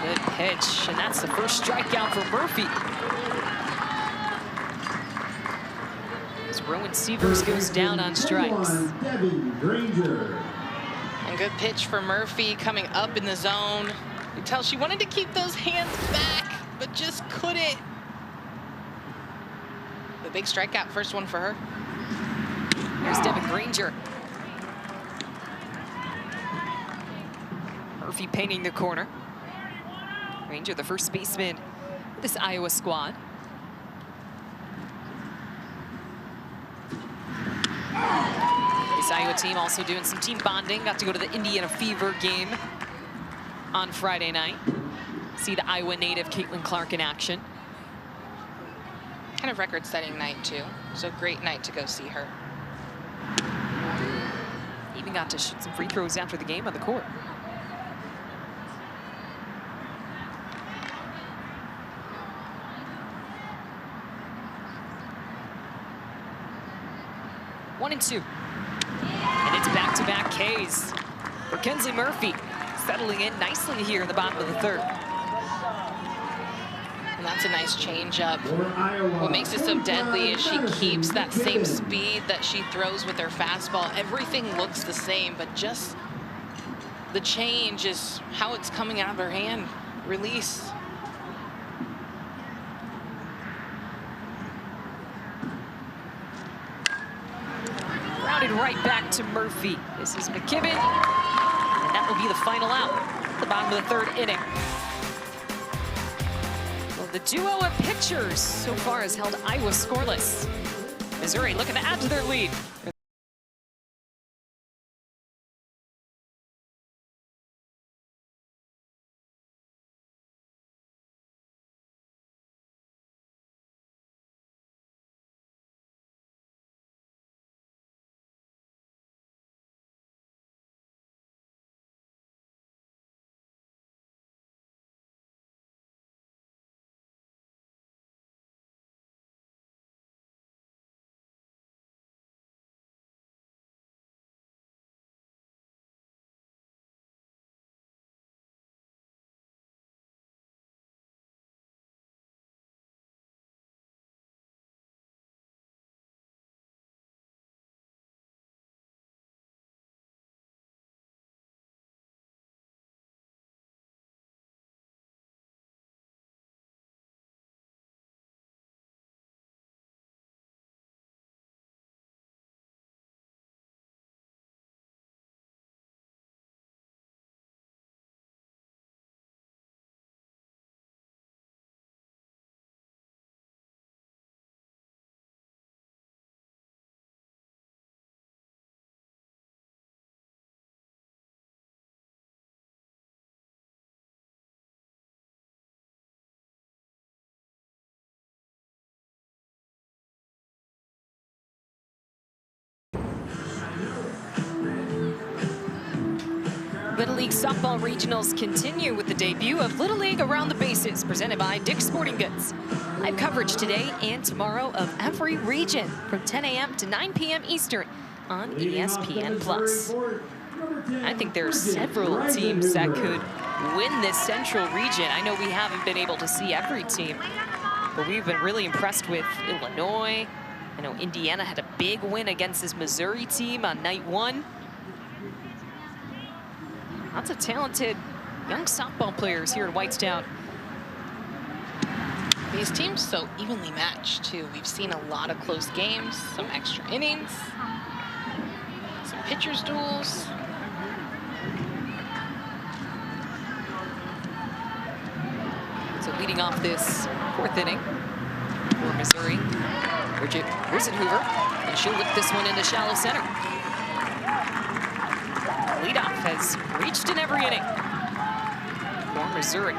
Good pitch, and that's the first strikeout for Murphy. As Rowan Sievers goes down on strikes. And good pitch for Murphy coming up in the zone. You can tell she wanted to keep those hands back, but just couldn't. The big strikeout, first one for her. Here's Devin Granger. Murphy painting the corner. Granger, the first baseman of this Iowa squad. This Iowa team also doing some team bonding. Got to go to the Indiana Fever game on Friday night. See the Iowa native Caitlin Clark in action. Kind of record-setting night, too. So great night to go see her. Even got to shoot some free throws after the game on the court. One and two. And it's back-to-back Ks for Kinsley Murphy, settling in nicely here in the bottom of the third. And that's a nice change-up. What makes it so deadly is she keeps that same speed that she throws with her fastball. Everything looks the same, but just the change is how it's coming out of her hand. Release. Rounded right back to Murphy. This is McKibben, and that will be the final out at the bottom of the third inning. Well, the duo of pitchers so far has held Iowa scoreless. Missouri looking to add to their lead. Little League Softball Regionals continue with the debut of Little League Around the Bases, presented by Dick's Sporting Goods. Live coverage today and tomorrow of every region from 10 a.m. to 9 p.m. Eastern on ESPN+. I think there are several teams that could win this Central region. I know we haven't been able to see every team, but we've been really impressed with Illinois. I know Indiana had a big win against this Missouri team on night one. Lots of talented young softball players here in Whitestown. These teams so evenly matched, too. We've seen a lot of close games, some extra innings, some pitchers' duels. So leading off this fourth inning for Missouri, Bridget Risenhoover, and she'll lift this one into shallow center. Leadoff has reached in every inning for Missouri.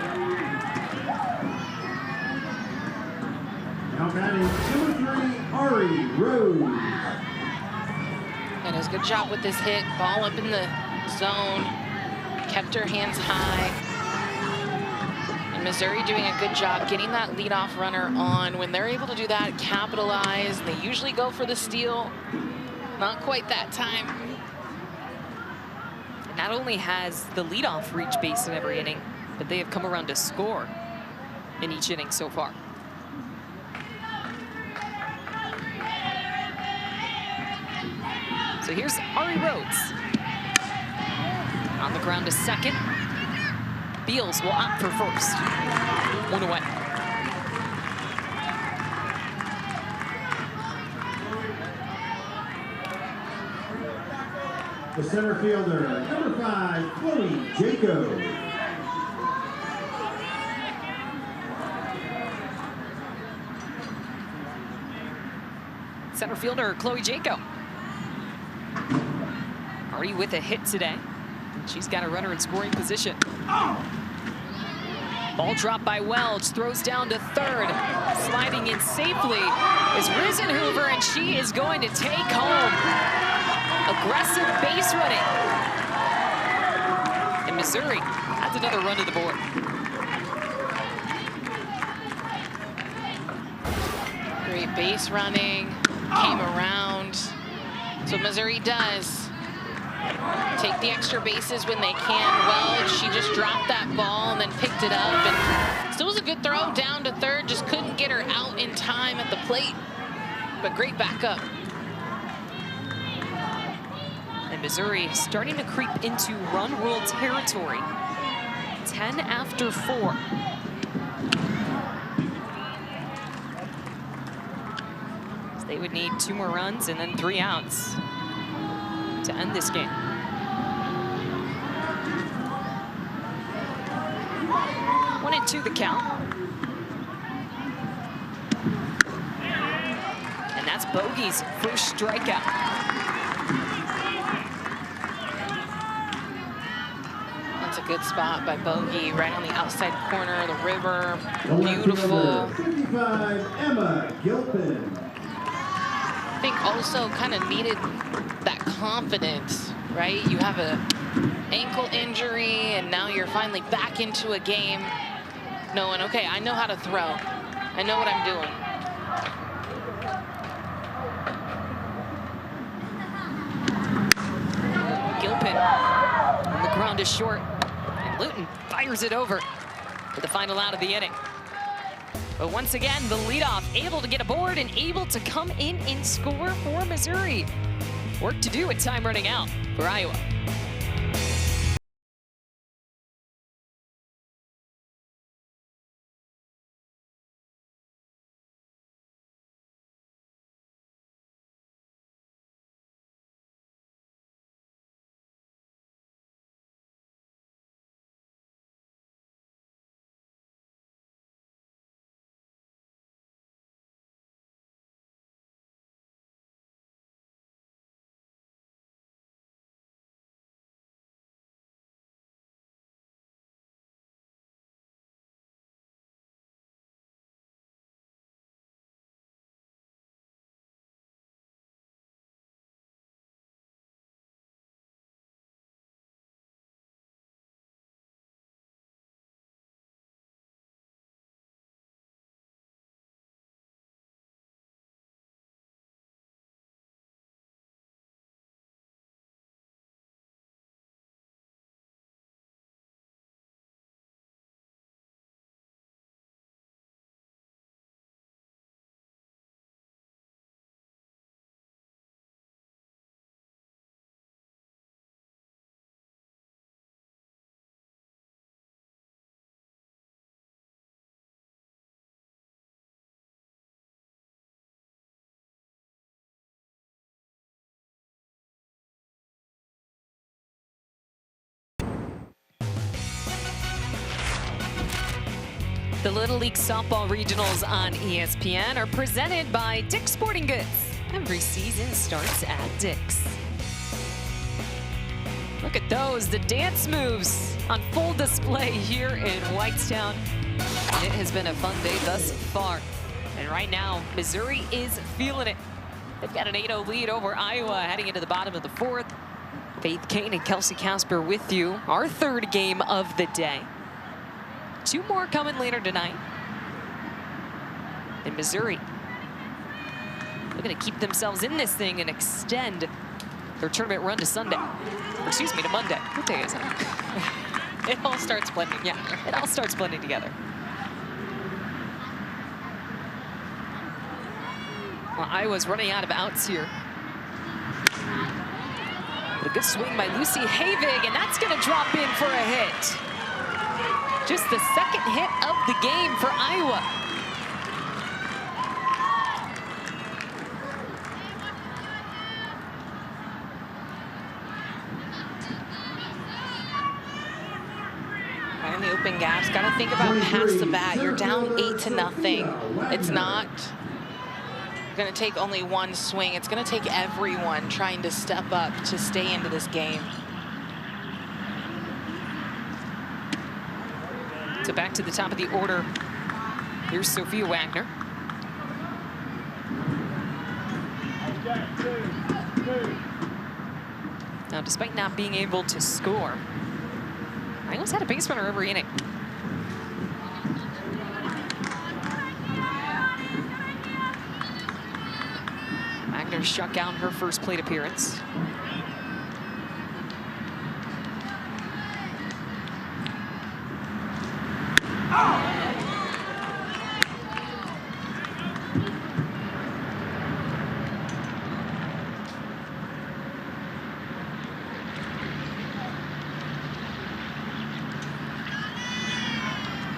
Now batting number 3, Ari Rose. And does a good job with this hit. Ball up in the zone. Kept her hands high. And Missouri doing a good job getting that leadoff runner on. When they're able to do that, capitalize. They usually go for the steal. Not quite that time. Not only has the leadoff reached base in every inning, but they have come around to score in each inning so far. So here's Ari Rhodes. On the ground to second. Beals will opt for first. One away. The center fielder, number 5, Chloe Jacob. Center fielder Chloe Jacob. Already with a hit today. And she's got a runner in scoring position. Ball dropped by Welch, throws down to third. Sliding in safely is Risenhoover, and she is going to take home. Aggressive base running. And Missouri adds another run to the board. Great base running, came around. So Missouri does. Take the extra bases when they can. Well, she just dropped that ball and then picked it up, and still was a good throw down to third. Just couldn't get her out in time at the plate, but great backup. And Missouri starting to creep into run rule territory. 10 after 4. So they would need 2 more runs and then 3 outs to end this game. One and 2 the count. And that's Bogey's first strikeout. That's a good spot by Bogey, right on the outside corner of the river. Beautiful. 55, Emma Gilpin. I think also kind of needed that confidence, right? You have a ankle injury, and now you're finally back into a game knowing, okay, I know how to throw. I know what I'm doing. Gilpin on the ground is short, and Luton fires it over for the final out of the inning. But once again, the leadoff able to get aboard and able to come in and score for Missouri. Work to do with time running out for Iowa. The Little League Softball Regionals on ESPN are presented by Dick's Sporting Goods. Every season starts at Dick's. Look at those, the dance moves on full display here in Whitestown. It has been a fun day thus far. And right now, Missouri is feeling it. They've got an 8-0 lead over Iowa heading into the bottom of the 4th. Faith Kane and Kelsey Casper with you. Our 3rd game of the day. 2 more coming later tonight. And Missouri looking to keep themselves in this thing and extend their tournament run to Sunday. Or excuse me, to Monday. What day is it? It all starts blending. Yeah, it all starts blending together. Well, Iowa's running out of outs here. But a good swing by Lucy Havig, and that's going to drop in for a hit. Just the 2nd hit of the game for Iowa. Right in the open gaps, got to think about past the bat. You're down 8-0. It's not going to take only one swing. It's going to take everyone trying to step up to stay into this game. So back to the top of the order. Here's Sophia Wagner. Now, despite not being able to score, Iowa's had a base runner every inning. Wagner shut down her first plate appearance.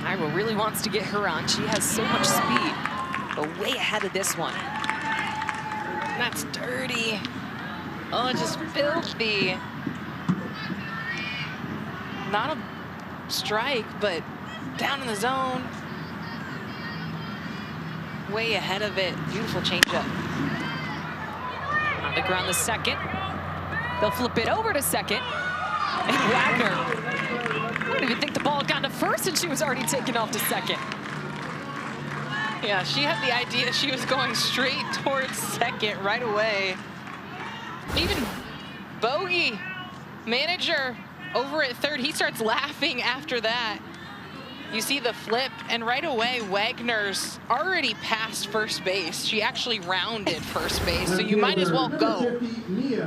Iowa really wants to get her on. She has so much speed, but way ahead of this one. That's dirty. Oh, just filthy. Not a strike, but down in the zone. Way ahead of it. Beautiful changeup. On the ground, the second. They'll flip it over to second. And Wagner, I don't even think the ball had gone to first, and she was already taken off to second. Yeah, she had the idea she was going straight towards second right away. Even Bogey, manager, over at third, he starts laughing after that. You see the flip, and right away, Wagner's already past first base. She actually rounded first base, so you might as well go.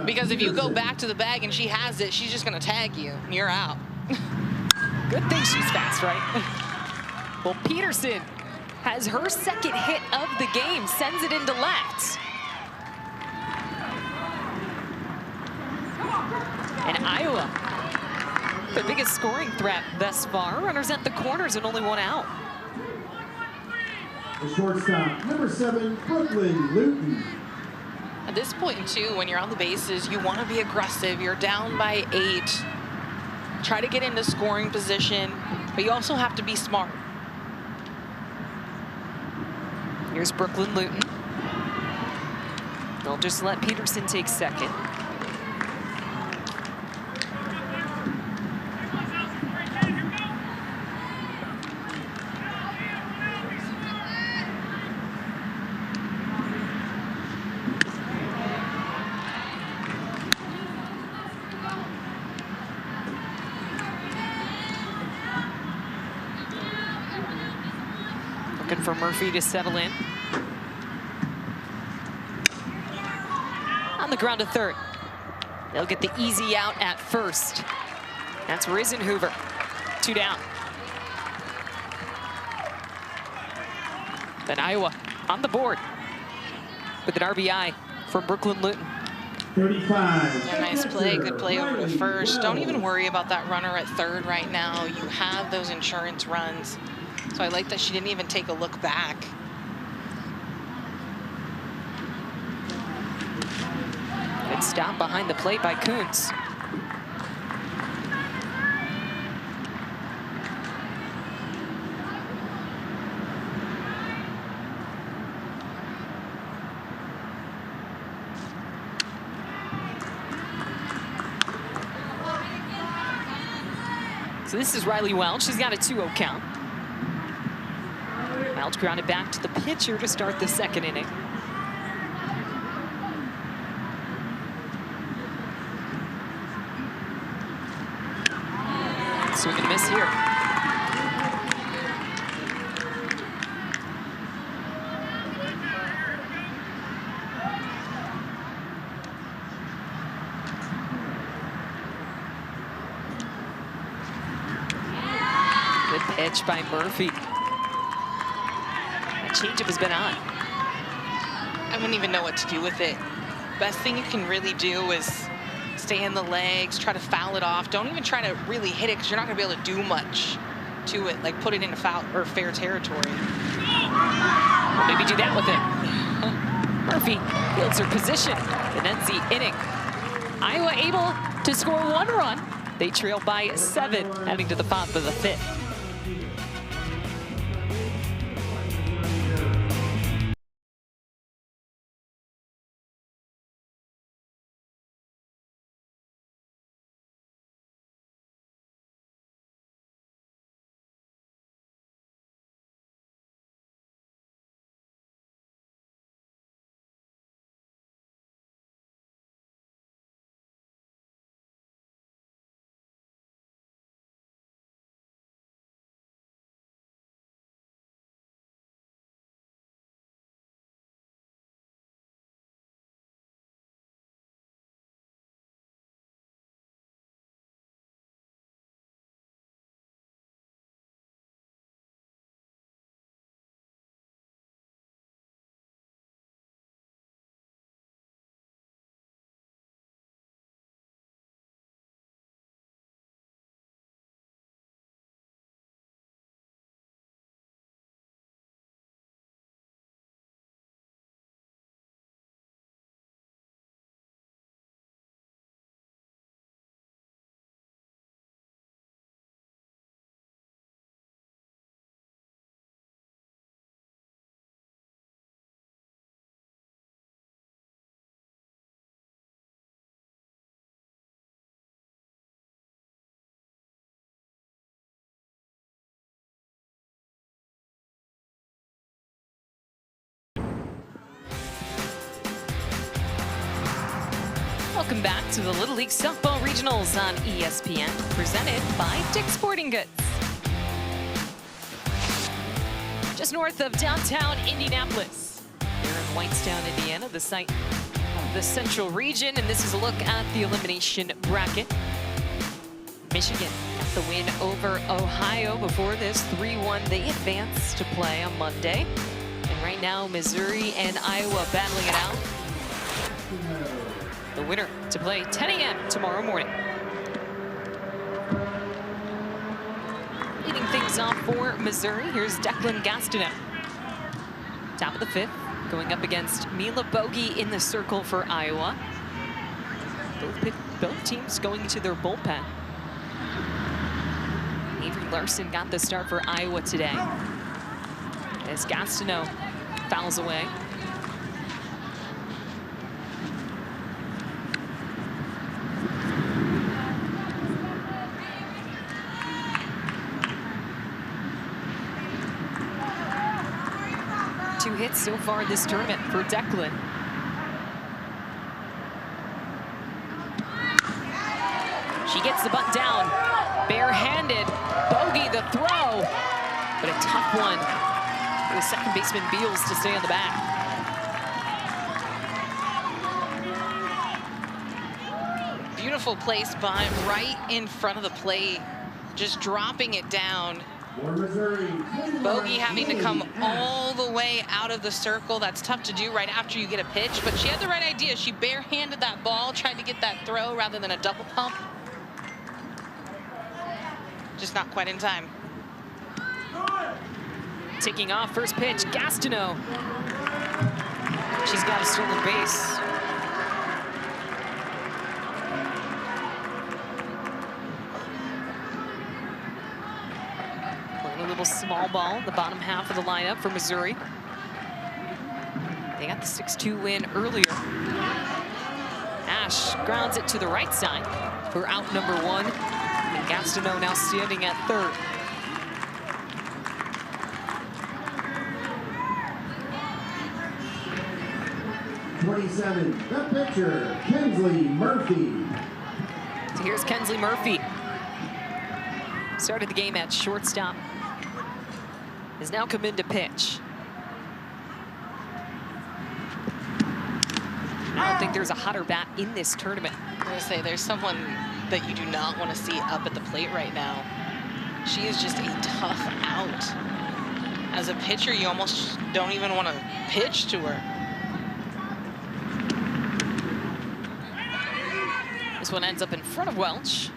Because if you go back to the bag and she has it, she's just gonna tag you, and you're out. Good thing she's fast, right? Well, Peterson has her second hit of the game, sends it into left. And Iowa, the biggest scoring threat thus far. Runners at the corners and only one out. The shortstop, number 7, Brooklyn Luton. At this point, too, when you're on the bases, you want to be aggressive. You're down by 8. Try to get into scoring position, but you also have to be smart. Here's Brooklyn Luton. They'll just let Peterson take second. Looking for Murphy to settle in. On the ground to third. They'll get the easy out at first. That's Risenhoover. 2 down. Then Iowa on the board with an RBI from Brooklyn Luton. 35. Yeah, nice play, good play over to first. Don't even worry about that runner at third right now. You have those insurance runs. So I like that she didn't even take a look back. Good stop behind the plate by Kuntz. So this is Riley Welch. She's got a 2-0 count. Welch grounded back to the pitcher to start the second inning. Swing and a miss here. Good pitch by Murphy. Changeup has been on. I wouldn't even know what to do with it. Best thing you can really do is stay in the legs, try to foul it off. Don't even try to really hit it because you're not going to be able to do much to it, like put it into foul or fair territory. Well, maybe do that with it. Murphy fields her position and ends the inning. Iowa able to score 1 run. They trail by 7 heading to the top of the 5th. Welcome back to the Little League Softball Regionals on ESPN, presented by Dick's Sporting Goods. Just north of downtown Indianapolis. Here in Whitestown, Indiana, the site of the Central Region, and this is a look at the elimination bracket. Michigan got the win over Ohio before this 3-1. They advance to play on Monday. And right now, Missouri and Iowa battling it out. The winner to play 10 a.m. tomorrow morning. Leading things off for Missouri, here's Declan Gastineau. Top of the 5th, going up against Mila Bogey in the circle for Iowa. Both teams going into their bullpen. Avery Larson got the start for Iowa today, as Gastineau fouls away. Two hits so far this tournament for Declan. She gets the bunt down, barehanded. Bogey the throw, but a tough one for the second baseman Beals to stay on the bat. Beautiful place by right in front of the plate, just dropping it down. Bogey having to come all the way out of the circle. That's tough to do right after you get a pitch, but she had the right idea. She barehanded that ball, tried to get that throw rather than a double pump. Just not quite in time. Taking off, first pitch, Gastineau. She's got a stolen base. Playing a little small ball in the bottom half of the lineup for Missouri. They got the 6-2 win earlier. Ash grounds it to the right side for out number 1. And Gastineau now standing at 3rd. '27, the pitcher, Kensley Murphy. So here's Kensley Murphy. Started the game at shortstop. Has now come in to pitch. I don't think there's a hotter bat in this tournament. I'm gonna say there's someone that you do not want to see up at the plate right now. She is just a tough out. As a pitcher, you almost don't even want to pitch to her. This one ends up in front of Welch,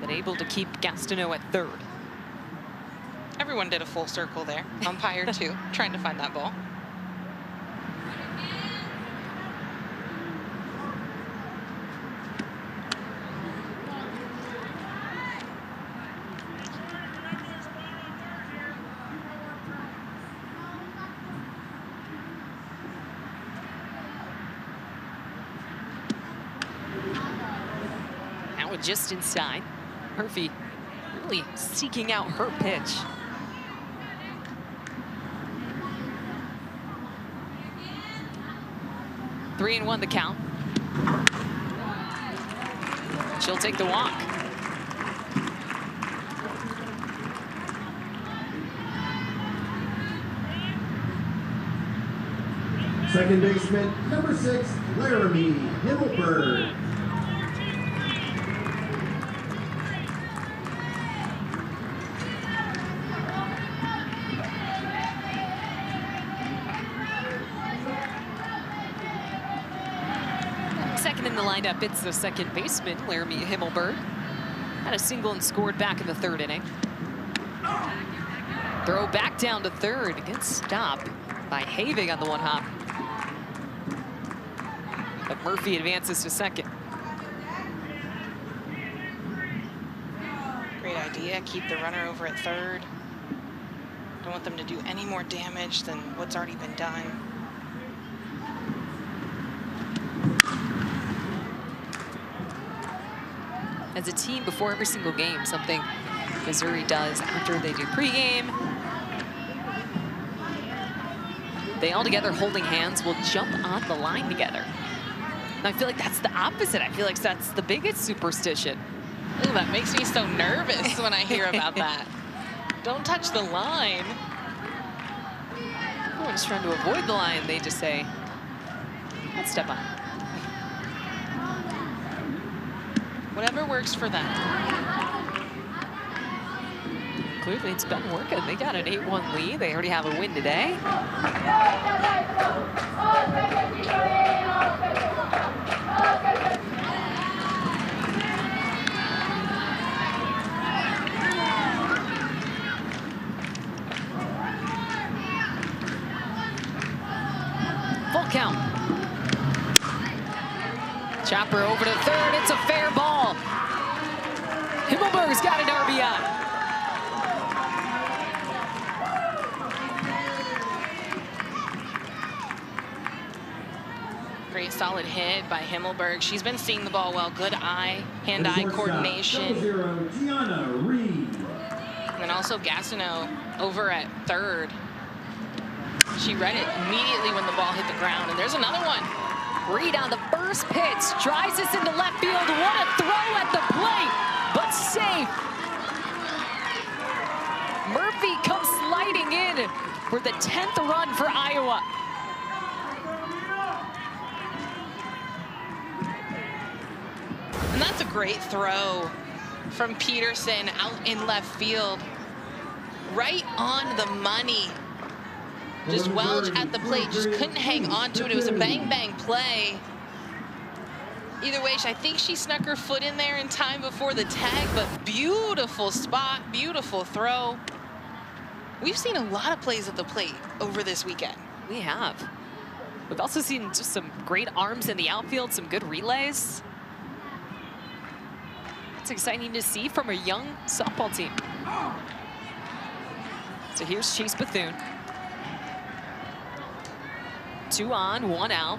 but able to keep Gastineau at 3rd. Everyone did a full circle there. Umpire too, trying to find that ball. Just inside. Murphy really seeking out her pitch. Three and 1 the count. She'll take the walk. Second baseman, number 6, Laramie Himmelberg. Second in the lineup, it's the second baseman, Laramie Himmelberg. Had a single and scored back in the 3rd inning. Throw back down to 3rd. Good stop by Having on the one hop. But Murphy advances to 2nd. Great idea, keep the runner over at 3rd. Don't want them to do any more damage than what's already been done. As a team before every single game, something Missouri does after they do pregame. They all together holding hands will jump on the line together. I feel like that's the opposite. I feel like that's the biggest superstition. Ooh, that makes me so nervous when I hear about that. Don't touch the line. Everyone's trying to avoid the line. They just say, let's step on. Whatever works for them. Clearly, it's been working. They got an 8-1 lead. They already have a win today. Full count. Chopper over to third. It's a fair ball. Himmelberg's got an RBI. Great solid hit by Himmelberg. She's been seeing the ball well. Good hand-eye coordination. And then also Gastineau over at third. She read it immediately when the ball hit the ground. And there's another one. Reed on the first pitch, drives this into left field. What a throw at the plate, but safe. Murphy comes sliding in for the 10th run for Iowa. And that's a great throw from Peterson out in left field. Right on the money. Just Welch at the plate, just couldn't hang on to it. It was a bang-bang play. Either way, I think she snuck her foot in there in time before the tag, but beautiful spot, beautiful throw. We've seen a lot of plays at the plate over this weekend. We have. We've also seen just some great arms in the outfield, some good relays. It's exciting to see from a young softball team. So here's Chase Bethune. 2 on, 1 out.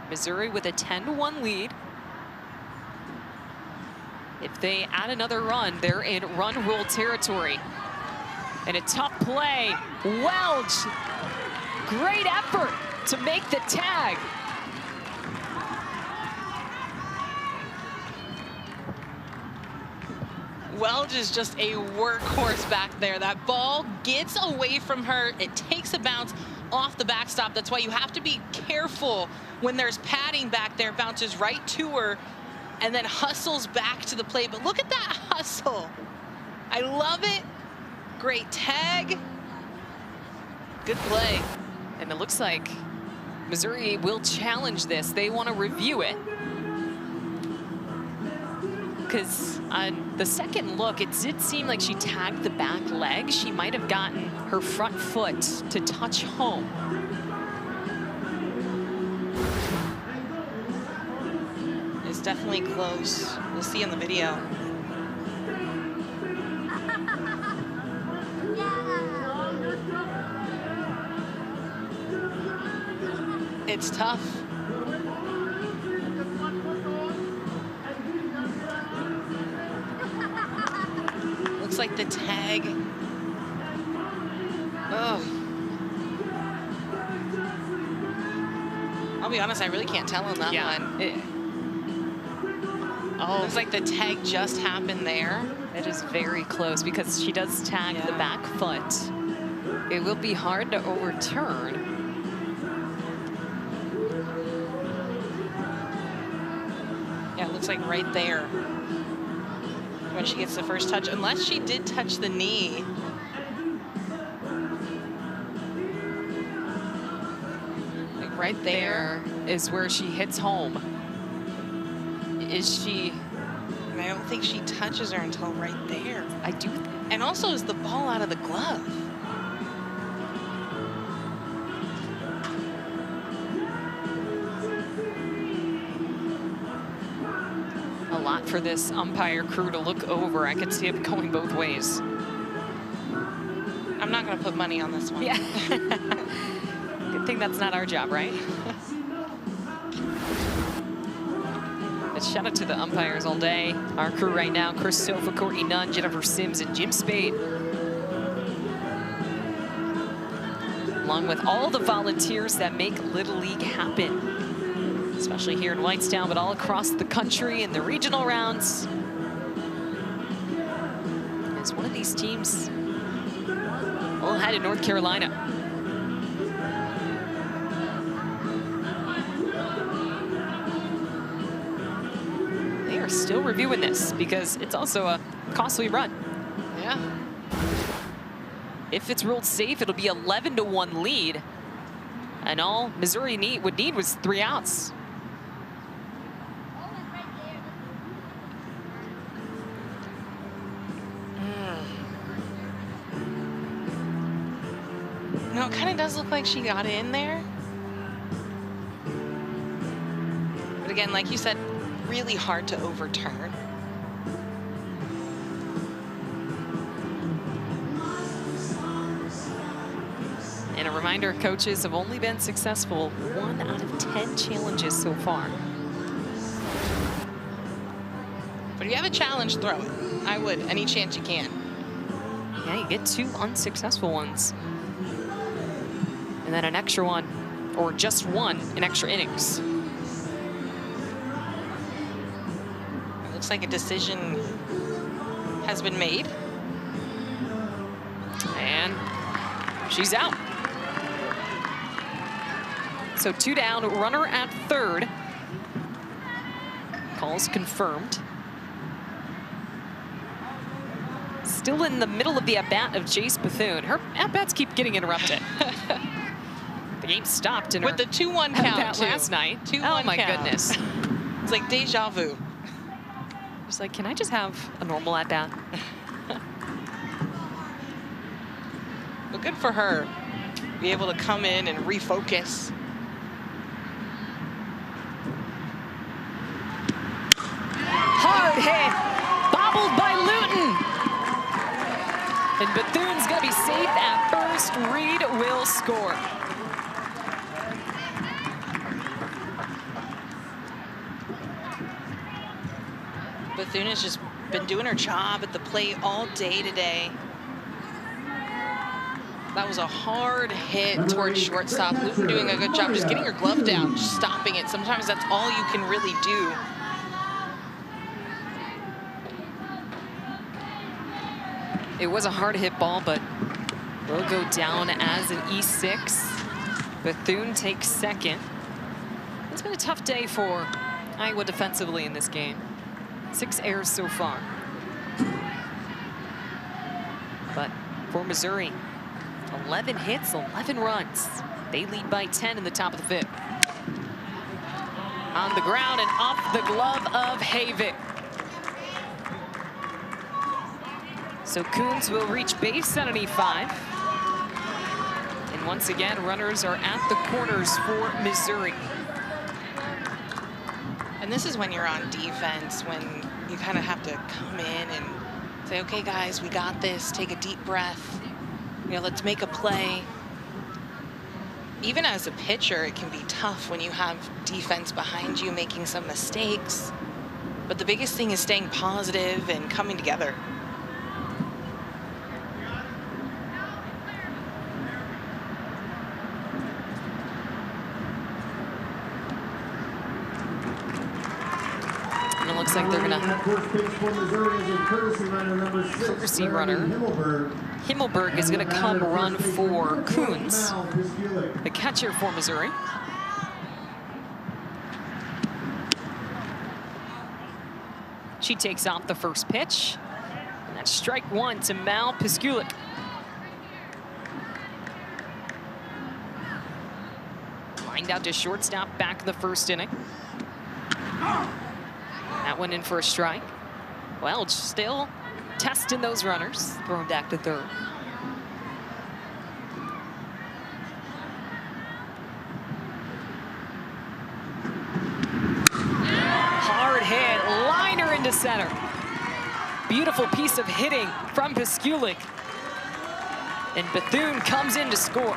Missouri with a 10-1 lead. If they add another run, they're in run rule territory. And a tough play. Welch, great effort to make the tag. Welch is just a workhorse back there. That ball gets away from her. It takes a bounce off the backstop. That's why you have to be careful when there's padding back there. Bounces right to her and then hustles back to the plate. But look at that hustle. I love it. Great tag. Good play. And it looks like Missouri will challenge this. They want to review it. Because on the second look, it did seem like she tagged the back leg. She might have gotten her front foot to touch home. It's definitely close. We'll see in the video. It's tough. Looks like the tag. Oh. I'll be honest, I really can't tell on that one. Looks like the tag just happened there. It is very close because she does tag the back foot. It will be hard to overturn. Yeah, it looks like right there when she gets the first touch, unless she did touch the knee. Like right there is where she hits home. Is she? And I don't think she touches her until right there. I do. And also, is the ball out of the glove? A lot for this umpire crew to look over. I could see it going both ways. I'm not going to put money on this one. Yeah. Good thing that's not our job, right? But shout out to the umpires all day. Our crew right now: Chris Sofa, Courtney Nunn, Jennifer Sims, and Jim Spade. Along with all the volunteers that make Little League happen. especially here in Whitestown, but all across the country in the regional rounds. As one of these teams all ahead in North Carolina. They are still reviewing this because it's also a costly run. Yeah. If it's ruled safe, it'll be 11-1 lead. And all Missouri would need was 3 outs. No, it kind of does look like she got in there. But again, like you said, really hard to overturn. And a reminder, coaches have only been successful 1 out of 10 challenges so far. But if you have a challenge, throw it. I would, any chance you can. Yeah, you get 2 unsuccessful ones. And then an extra one, or just 1 in extra innings. It looks like a decision has been made. And she's out. So 2 down, runner at third. Calls confirmed. Still in the middle of the at-bat of Jace Bethune. Her at-bats keep getting interrupted. The game stopped in with her the 2-1 count last night. 2-1 oh my count. goodness. It's like deja vu. She's like, can I just have a normal at-bat? But good for her. Be able to come in and refocus. Hard hit, bobbled by Luton. And Bethune's gonna be safe at first. Reed will score. Bethune has just been doing her job at the plate all day today. That was a hard hit towards shortstop. Luton doing a good job just getting her glove down, just stopping it. Sometimes that's all you can really do. It was a hard hit ball, but will go down as an E6. Bethune takes second. It's been a tough day for Iowa defensively in this game. 6 errors so far. But for Missouri, 11 hits, 11 runs. They lead by 10 in the top of the 5th. On the ground and off the glove of Havik. So Coons will reach base at an E5. And once again, runners are at the corners for Missouri. And this is when you're on defense, when you kind of have to come in and say, okay, guys, we got this. Take a deep breath. You know, let's make a play. Even as a pitcher, it can be tough when you have defense behind you making some mistakes. But the biggest thing is staying positive and coming together. And it looks like they're gonna courtesy runner. Himmelberg is gonna come run for Coons, the catcher for Missouri. She takes off the first pitch. And that's strike 1 to Mal Piskulik. Lined out to shortstop back in the first inning. That went in for a strike. Welch still testing those runners. Throwing back to third. Hard hit, liner into center. Beautiful piece of hitting from Piskulik. And Bethune comes in to score.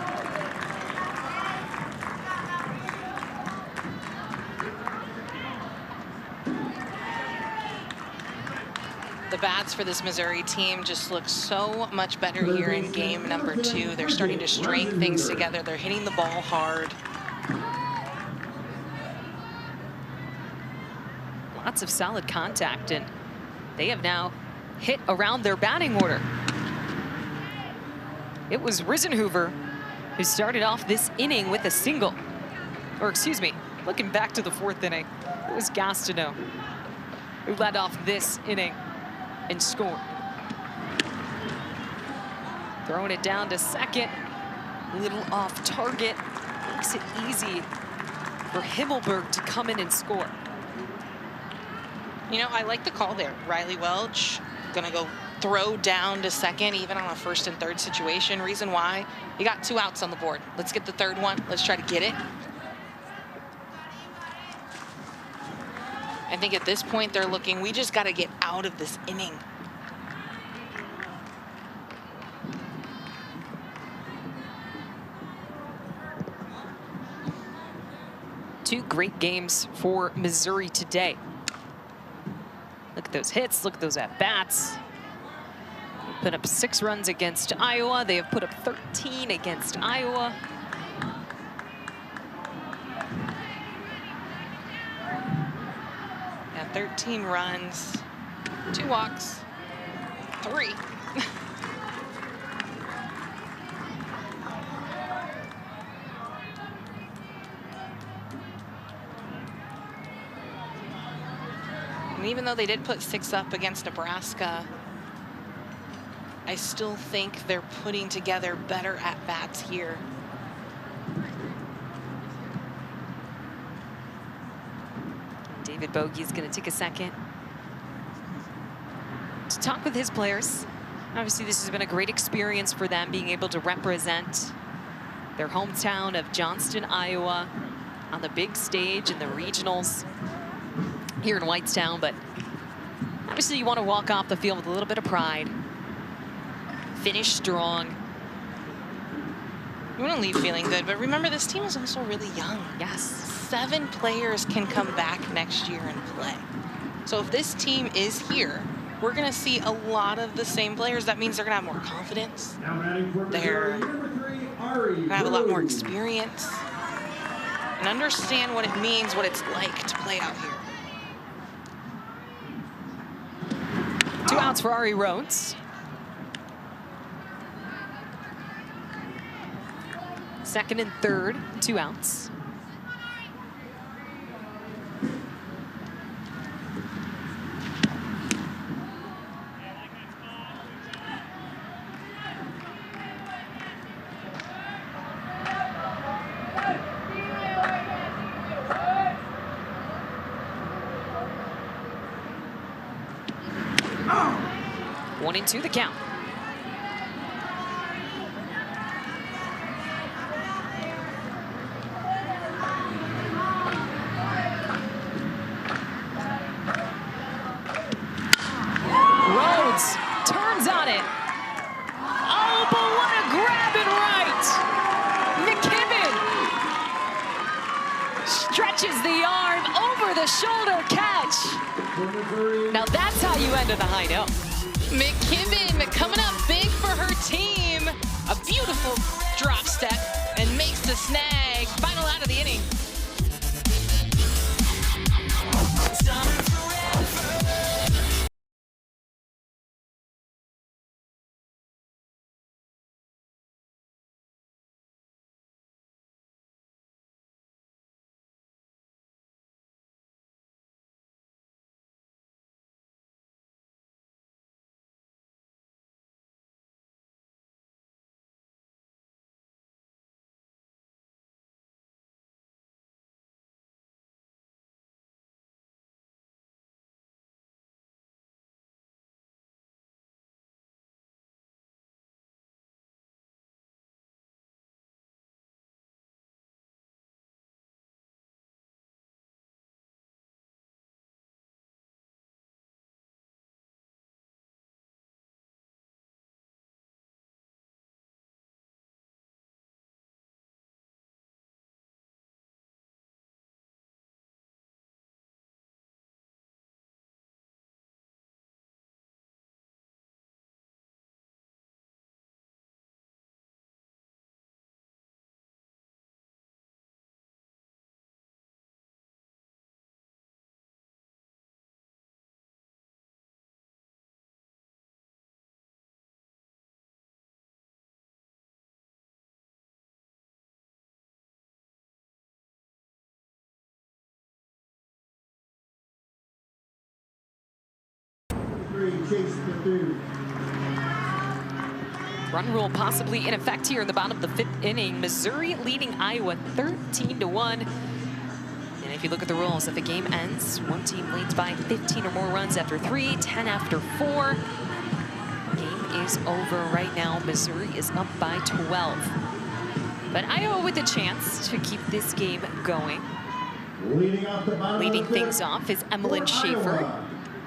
The bats for this Missouri team just look so much better here in game number 2. They're starting to string things together. They're hitting the ball hard. Lots of solid contact, and they have now hit around their batting order. It was Risenhoover who started off this inning with a single. Or excuse me, looking back to the 4th inning, it was Gastineau who led off this inning and scored. Throwing it down to second, a little off target, makes it easy for Himmelberg to come in and score. You know, I like the call there. Riley Welch gonna go throw down to second, even on a 1st and 3rd situation. Reason why, you got 2 outs on the board. Let's get the 3rd one. Let's try to get it. I think at this point they're looking, we just got to get out of this inning. Two great games for Missouri today. Look at those hits, look at those at-bats. Put up 6 runs against Iowa. They have put up 13 against Iowa. Yeah, 13 runs, 2 walks, 3. And even though they did put 6 up against Nebraska, I still think they're putting together better at-bats here. David Bogey's going to take a second to talk with his players. Obviously, this has been a great experience for them, being able to represent their hometown of Johnston, Iowa, on the big stage in the regionals here in Whitestown. But obviously, you want to walk off the field with a little bit of pride. Finish strong. You want to leave feeling good, but remember, this team is also really young. Yes. 7 players can come back next year and play. So if this team is here, we're going to see a lot of the same players. That means they're going to have more confidence. They're going to have a lot more experience and understand what it means, what it's like to play out here. 2 outs for Ari Rhodes. Second and 3rd, 2 outs. One and 2 the count. Rhodes turns on it. Oh, but what a grab and right. McKibben stretches the arm over the shoulder catch. Now that's how you end on a high note. McKibben coming up big for her team. A beautiful drop step and makes the snag. Final out of the inning. Chase Bethune. Run rule possibly in effect here in the bottom of the 5th inning. Missouri leading Iowa 13-1. And if you look at the rules, if the game ends, one team leads by 15 or more runs after 3, 10 after 4. Game is over right now. Missouri is up by 12. But Iowa with a chance to keep this game going. Leading things off is Emmeline Schaefer.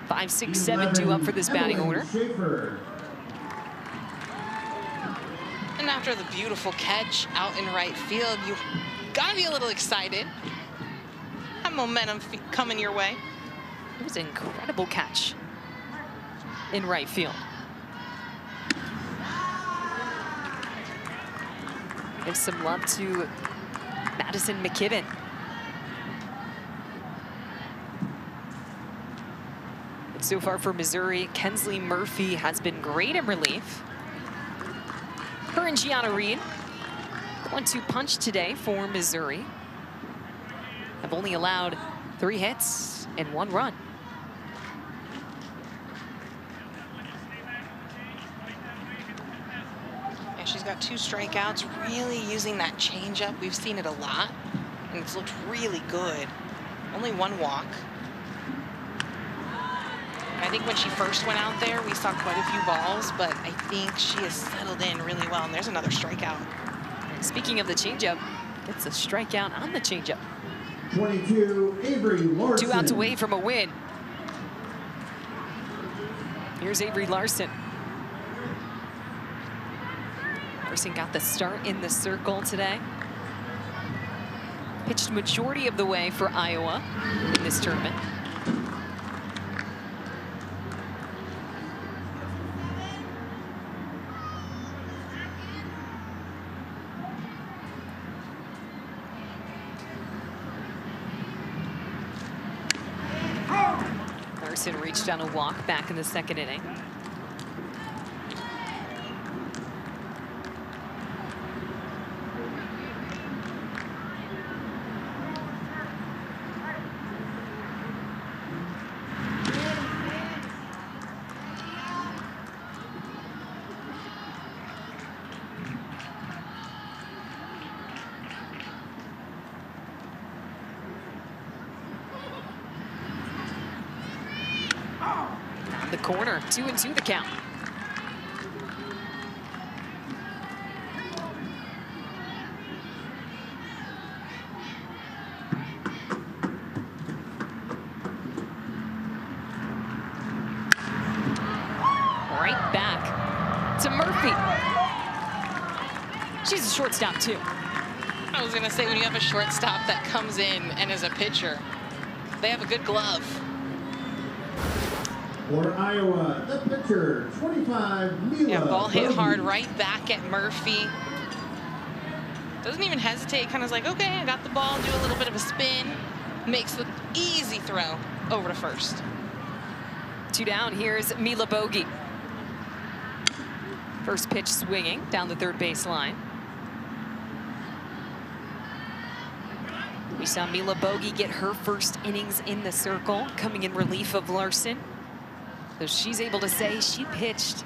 5, 6, 7 due up for this batting order. And after the beautiful catch out in right field, you gotta be a little excited. Have momentum coming your way. It was an incredible catch in right field. Give some love to Madison McKibben. But so far for Missouri, Kensley Murphy has been great in relief. Her and Gianna Reed, the 1-2 punch today for Missouri, have only allowed 3 hits and 1 run. And she's got 2 strikeouts, really using that changeup. We've seen it a lot, and it's looked really good. Only 1 walk. I think when she first went out there, we saw quite a few balls, but I think she has settled in really well. And there's another strikeout. And speaking of the changeup, gets a strikeout on the changeup. 22, Avery Larson. 2 outs away from a win. Here's Avery Larson. Larson got the start in the circle today. Pitched majority of the way for Iowa in this tournament. Larson reached on a walk back in the 2nd inning. The corner, 2-2 the count. Right back to Murphy. She's a shortstop too. I was gonna say, when you have a shortstop that comes in and is a pitcher, they have a good glove. For Iowa, the pitcher, 25, Mila. Yeah, ball hit Bowden. hard right back at Murphy. Doesn't even hesitate, kind of like, okay, I got the ball, do a little bit of a spin. Makes the easy throw over to first. 2 down, here's Mila Bogey. First pitch swinging down the 3rd base line. We saw Mila Bogey get her first innings in the circle, coming in relief of Larson. So she's able to say she pitched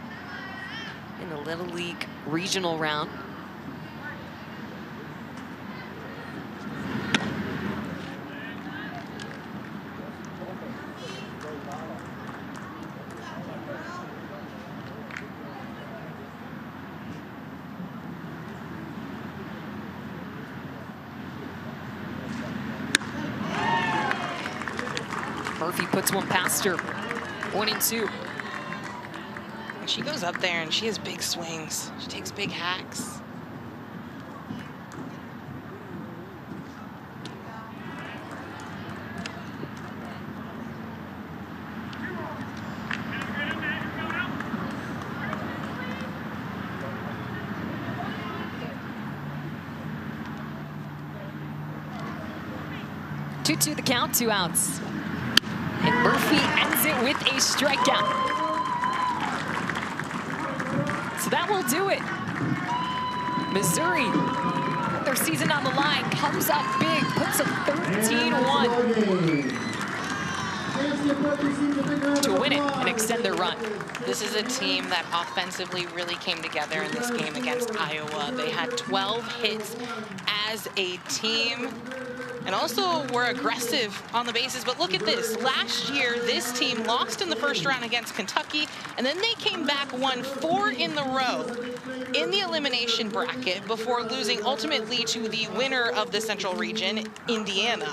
in the Little League regional round. Murphy puts one past her. 1-2. And she goes up there and she has big swings. She takes big hacks. Two the count, 2 outs. And Murphy ends it with a strikeout. So that will do it. Missouri, their season on the line, comes up big, puts a 13-1. to win it and extend their run. This is a team that offensively really came together in this game against Iowa. They had 12 hits as a team and also were aggressive on the bases. But look at this. Last year, this team lost in the first round against Kentucky, and then they came back, won 4 in a row in the elimination bracket before losing ultimately to the winner of the Central Region, Indiana.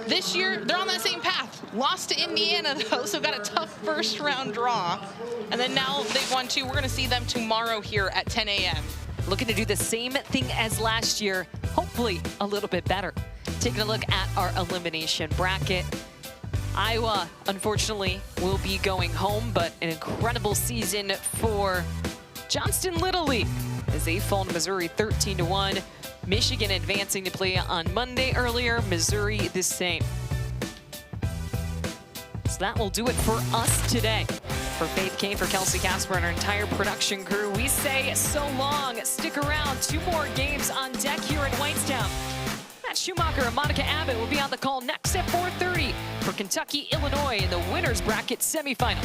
This year, they're on that same path. Lost to Indiana, though, so got a tough first round draw. And then now they've won 2. We're going to see them tomorrow here at 10 a.m. Looking to do the same thing as last year, hopefully a little bit better. Taking a look at our elimination bracket. Iowa, unfortunately, will be going home, but an incredible season for Johnston Little League as they fall to Missouri 13-1. Michigan advancing to play on Monday earlier, Missouri the same. So that will do it for us today. For Faith Kane, for Kelsey Casper, and our entire production crew, we say so long. Stick around. 2 more games on deck here in Whitestown. Matt Schumacher and Monica Abbott will be on the call next at 4:30 for Kentucky, Illinois in the winners bracket semifinal.